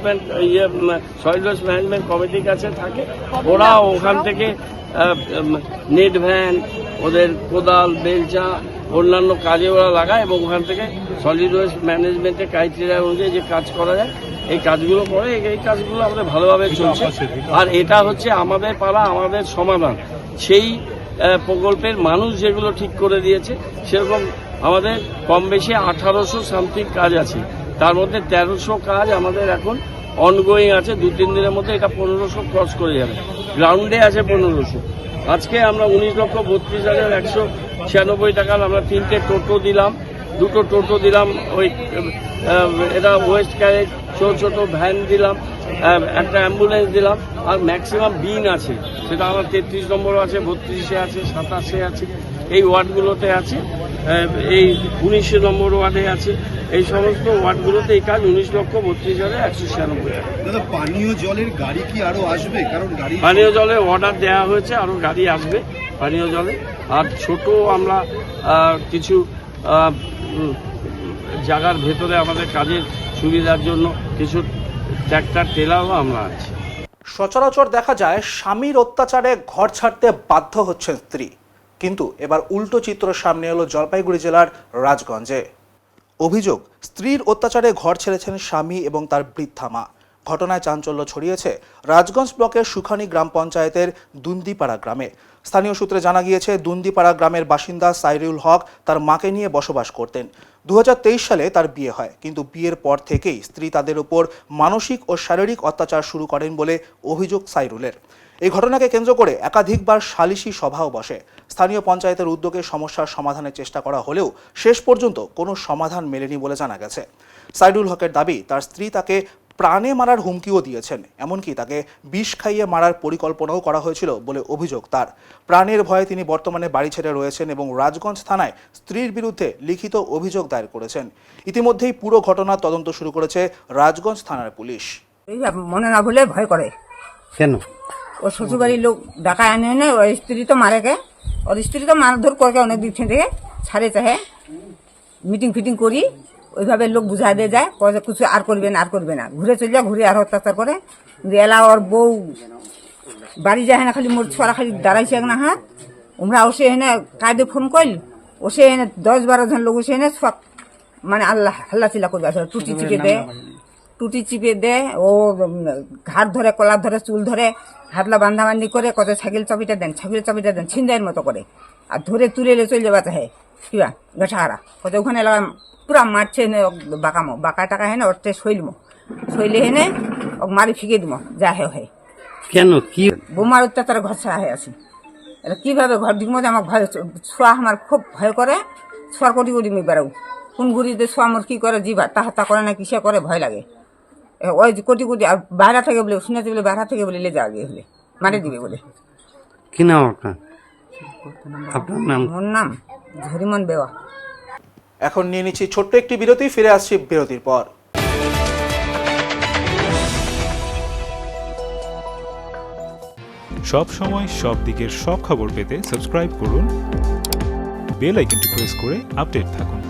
solid waste management কমিটির কাছে থাকে। ওরা ওখান থেকে নেট ভ্যান, ওদের কোদাল, বেলচা, অন্যান্য কাজে ওরা লাগায় এবং ওখান থেকে সলিড ওয়েস্ট ম্যানেজমেন্টের ক্রাইটেরিয়া অনুযায়ী যে কাজ করা যায় এই কাজগুলো করে। এই কাজগুলো আমাদের ভালোভাবে চলছে। আর এটা হচ্ছে আমাদের পাড়া আমাদের সমাধান। সেই প্রকল্পের মানুষ যেগুলো ঠিক করে দিয়েছে সেরকম আমাদের কম বেশি 1800 সামথিং কাজ আছে। তার মধ্যে 1300 কাজ আমাদের এখন অনগোয়িং আছে। 2-3 দিনের মধ্যে এটা 1500 ক্রস করে যাবে। গ্রাউন্ডে আছে 1500। আজকে আমরা 19,32,196 টাকার আমরা 3টে টোটো দিলাম, 2টো টোটো দিলাম, ওই এটা ওয়েস্ট ক্যারেজ ছোট ভ্যান দিলাম, একটা অ্যাম্বুলেন্স দিলাম। আর ম্যাক্সিমাম বিন আছে, সেটা আমার 33 নম্বর আছে, 32-এ আছে, 27-এ আছে, এই ওয়ার্ডগুলোতে আছে, এই 19 নম্বর ওয়ার্ডে আছে। এই সমস্ত ওয়ার্ডগুলোতে এই কাজ 19,32,196 টাকা। পানীয় জলের গাড়ি কি আরো আসবে? কারণ পানীয় জলের অর্ডার দেওয়া হয়েছে, আরো গাড়ি আসবে পানীয় জলে। আর ছোট আমরা কিছু জায়গার ভেতরে আমাদের কাজের সুবিধার জন্য কিছু ট্র্যাক্টর টেলারও আমরা আছি। সচরাচর দেখা যায় স্বামীর অত্যাচারে ঘর ছাড়তে বাধ্য হচ্ছেন স্ত্রী, কিন্তু এবার উল্টো চিত্র সামনে এলো জলপাইগুড়ি জেলার রাজগঞ্জে। অভিযোগ, স্ত্রীর অত্যাচারে ঘর ছেড়েছেন স্বামী এবং তার বৃদ্ধা মা। ঘটনায় চাঞ্চল্য ছড়িয়েছে রাজগঞ্জ ব্লকের সুখানি গ্রাম পঞ্চায়েতের দুন্দিপাড়া গ্রামে। স্থানীয় সূত্রে জানা গিয়েছে, দুন্দিপাড়া গ্রামের বাসিন্দা সাইরুল হক তার মাকে নিয়ে বসবাস করতেন। 2023 সালে তার বিয়ে হয়, কিন্তু বিয়ের পর থেকেই স্ত্রী তাদের উপর মানসিক ও শারীরিক অত্যাচার শুরু করেন বলে অভিযোগ সাইরুলের। এই ঘটনাকে কেন্দ্র করে একাধিকবার সালিশি সভাও বসে। স্থানীয় পঞ্চায়েতের উদ্যোগে সমস্যার সমাধানের চেষ্টা করা হলেও শেষ পর্যন্ত কোনো সমাধান মেলেনি বলে জানা গেছে। সাইরুল হকের দাবি, তার স্ত্রী তাকে প্রাণে মারার হুমকিও দিয়েছেন, এমনকি তাকে বিষ খাইয়ে মারার পরিকল্পনাও করা হয়েছিল বলে অভিযোগ তার। প্রাণের ভয়ে তিনি বর্তমানে বাড়ি ছেড়ে রয়েছেন এবং রাজগঞ্জ থানায় স্ত্রীর বিরুদ্ধে লিখিত অভিযোগ দায়ের করেছেন। ইতিমধ্যেই পুরো ঘটনার তদন্ত শুরু করেছে রাজগঞ্জ থানার পুলিশ। মনে না বলে ভয় করে কেন? ও শ্বশুরবাড়ির লোক ডাকা আনে না, ওর স্ত্রী তো মারে গে, ওর স্ত্রী তো মারধর করে অনেক দিন থেকে ছাড়ে চাহে মিটিং ফিটিং করি, ওইভাবে লোক বুঝাই দিয়ে যায়, কিছু আর করবে না, আর করবে না, ঘুরে চলে যায়, ঘুরে আর অত্যাচার করে। এলা ওর বউ বাড়ি যায় না, খালি মোর ছোড়া খালি দাঁড়াইছে না। হ্যাঁ আমরা ওসে এনে কায়দে ফোন করল, ওসে এনে 10-12 জন লোক ওসে এনে সব মানে আল্লাহ হাল্লা চিল্লা করবে, আসলে টুটি চিপে দেয়, ও ঘাট ধরে, কলার ধরে, চুল ধরে, হাতলা বান্ধাবান্ধি করে, কত ছাগল চাবিটা দেন ছিনদাইয়ের মতো করে, আর ধরে তুলে চলে যাওয়া চাহে কিবা গেঠাহারা কত ওখানে পুরা মারছে এনে বাঁকা টাকা হেনে ওরতে শৈলে হেনে ও মারি ফিকে দিব যা হে। কেন? কি বোমার অত্যাচারে ঘর ছাড়া হয়ে আছি, এটা কিভাবে ঘর দিক মধ্যে আমার ভয়, ছোঁয়া আমার খুব ভয় করে। ছোঁয়ার কোটি আমি বেড়াও, কোন ঘুরিতে ছোঁয়া আমার কি করে, জিভা হাতা করে না কিসে করে, ভয় লাগে। ওই কোটি বাইরে থেকে বলে শুনেছি বলে, বাইরে থেকে বলে লে যাওয়া গিয়ে হলে মারি দিবে বলে। কি নাম আপনার? আপনার নাম? ওর নাম ঝরিমন বেওয়া। এখন নিয়ে নিচ্ছি ছোট্ট একটি বিরতি, ফিরে আসছি বিরতির পর। সব সময় সব দিকের সব খবর পেতে সাবস্ক্রাইব করুন, বেল আইকনটি প্রেস করে আপডেট থাকুন।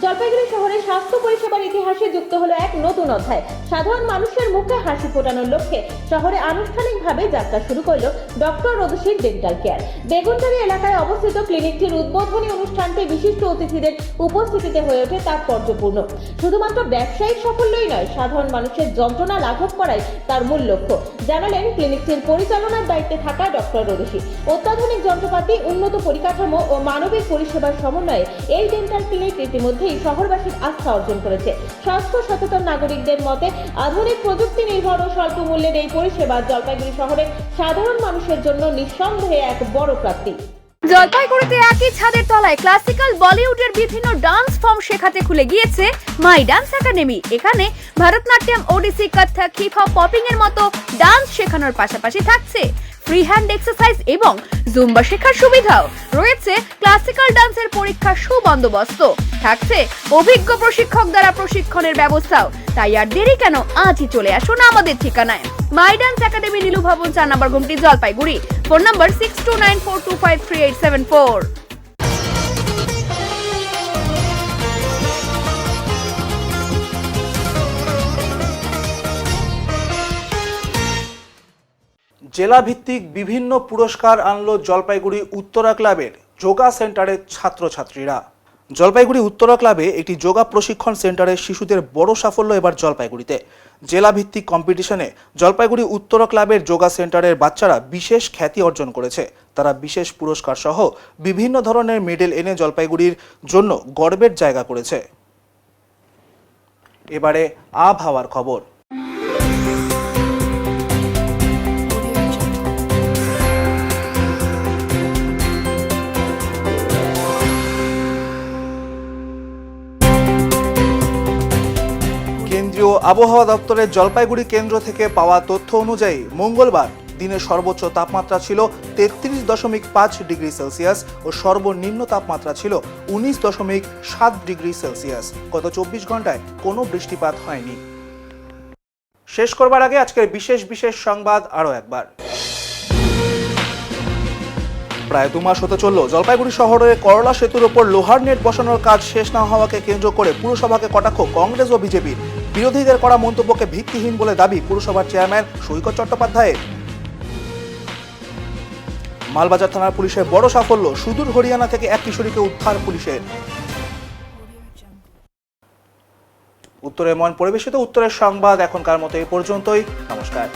জলপাইগুড়ি শহরে স্বাস্থ্য পরিষেবার ইতিহাসে যুক্ত হলো এক নতুন অধ্যায়। সাধারণ মানুষের মুখে হাসি ফোটানোর লক্ষ্যে শহরে আনুষ্ঠানিকভাবে যাত্রা শুরু করলো ডক্টর রোদসির ডেন্টাল কেয়ার। বেগুনটারি এলাকায় অবস্থিত ক্লিনিকটির উদ্বোধনী অনুষ্ঠানটি বিশিষ্ট অতিথিদের উপস্থিতিতে হয়ে ওঠে তাৎপর্যপূর্ণ। শুধুমাত্র ব্যবসায়িক সাফল্যই নয়, সাধারণ মানুষের যন্ত্রণা লাঘব করাই তার মূল লক্ষ্য, জানালেন ক্লিনিকটির পরিচালনার দায়িত্বে থাকা ডক্টর রোদসি। অত্যাধুনিক যন্ত্রপাতি, উন্নত পরিকাঠামো ও মানবিক পরিষেবার সমন্বয়ে এই ডেন্টাল ক্লিনিক ইতিমধ্যে শহরবাসীর আস্থা অর্জন করেছে। স্বাস্থ্য সচেতন নাগরিকদের মতে আধুনিক প্রযুক্তি নির্ভর ও স্বল্প মূল্যের এই পরিষেবা জলপাইগুড়ি শহরে সাধারণ মানুষের জন্য নিঃসন্দেহে এক বড় প্রাপ্তি। জলপাইগুড়িতে একই ছাদের তলায় ক্লাসিক্যাল বলিউডের বিভিন্ন ডান্স ফর্ম শেখাতে খুলে গিয়েছে মাই ডান্স একাডেমি। এখানে ভারতনাট্যম, ওডিসি, কত্থক, হিপ হপ, পপিং এর মতো ডান্স শেখানোর পাশাপাশি থাকছে ফ্রি হ্যান্ড এক্সারসাইজ এবং জুম্বা শেখার সুবিধাও রয়েছে। ক্লাসিক্যাল ডান্সের পরীক্ষার সুবন্দোবস্ত থাকছে, অভিজ্ঞ প্রশিক্ষক দ্বারা প্রশিক্ষণের ব্যবস্থাও। তাই আর দেরি কেন, আজই চলে আসুন আমাদের ঠিকানায়, মাই ডান্স একাডেমি, নীলু ভবন, 4 নম্বর গুমটি, জলপাইগুড়ি। ফোন নম্বর 6294253874। জেলা ভিত্তিক বিভিন্ন পুরস্কার আনলো জলপাইগুড়ি উত্তরা ক্লাবের যোগা সেন্টারের ছাত্রছাত্রীরা। জলপাইগুড়ি উত্তরা ক্লাবে একটি যোগা প্রশিক্ষণ সেন্টারের শিশুদের বড় সাফল্য এবার জলপাইগুড়িতে। জেলা ভিত্তিক কম্পিটিশনে জলপাইগুড়ি উত্তরা ক্লাবের যোগা সেন্টারের বাচ্চারা বিশেষ খ্যাতি অর্জন করেছে। তারা বিশেষ পুরস্কার সহ বিভিন্ন ধরনের মেডেল এনে জলপাইগুড়ির জন্য গর্বের জায়গা করেছে। এবারে আবহাওয়ার খবর। কেন্দ্রীয় আবহাওয়া দপ্তরের জলপাইগুড়ি কেন্দ্র থেকে পাওয়া তথ্য অনুযায়ী মঙ্গলবার দিনের সর্বোচ্চ তাপমাত্রা ছিল 33.5 ডিগ্রি সেলসিয়াস ও সর্বনিম্ন তাপমাত্রা ছিল 19.7 ডিগ্রি সেলসিয়াস। গত 24 ঘন্টায় কোনো বৃষ্টিপাত হয়নি। শেষ করবার আগে আজকের বিশেষ সংবাদ আরও একবার। প্রায় 2 মাস হতে চলল জলপাইগুড়ি শহরে করলা সেতুর ওপর লোহার নেট বসানোর কাজ শেষ না হওয়াকে কেন্দ্র করে পুরসভাকে কটাক্ষ কংগ্রেস ও বিজেপির। বিরোধীদের করা মন্তব্যকে ভিত্তিহীন বলে দাবি পুরসভার চেয়ারম্যান সৈকত চট্টোপাধ্যায়ের। মালবাজার থানার পুলিশের বড় সাফল্য, সুদূর হরিয়ানা থেকে এক কিশোরীকে উদ্ধার পুলিশের। উত্তরে মন পরিবেশিত উত্তরের সংবাদ এখনকার মতো এই পর্যন্তই। নমস্কার।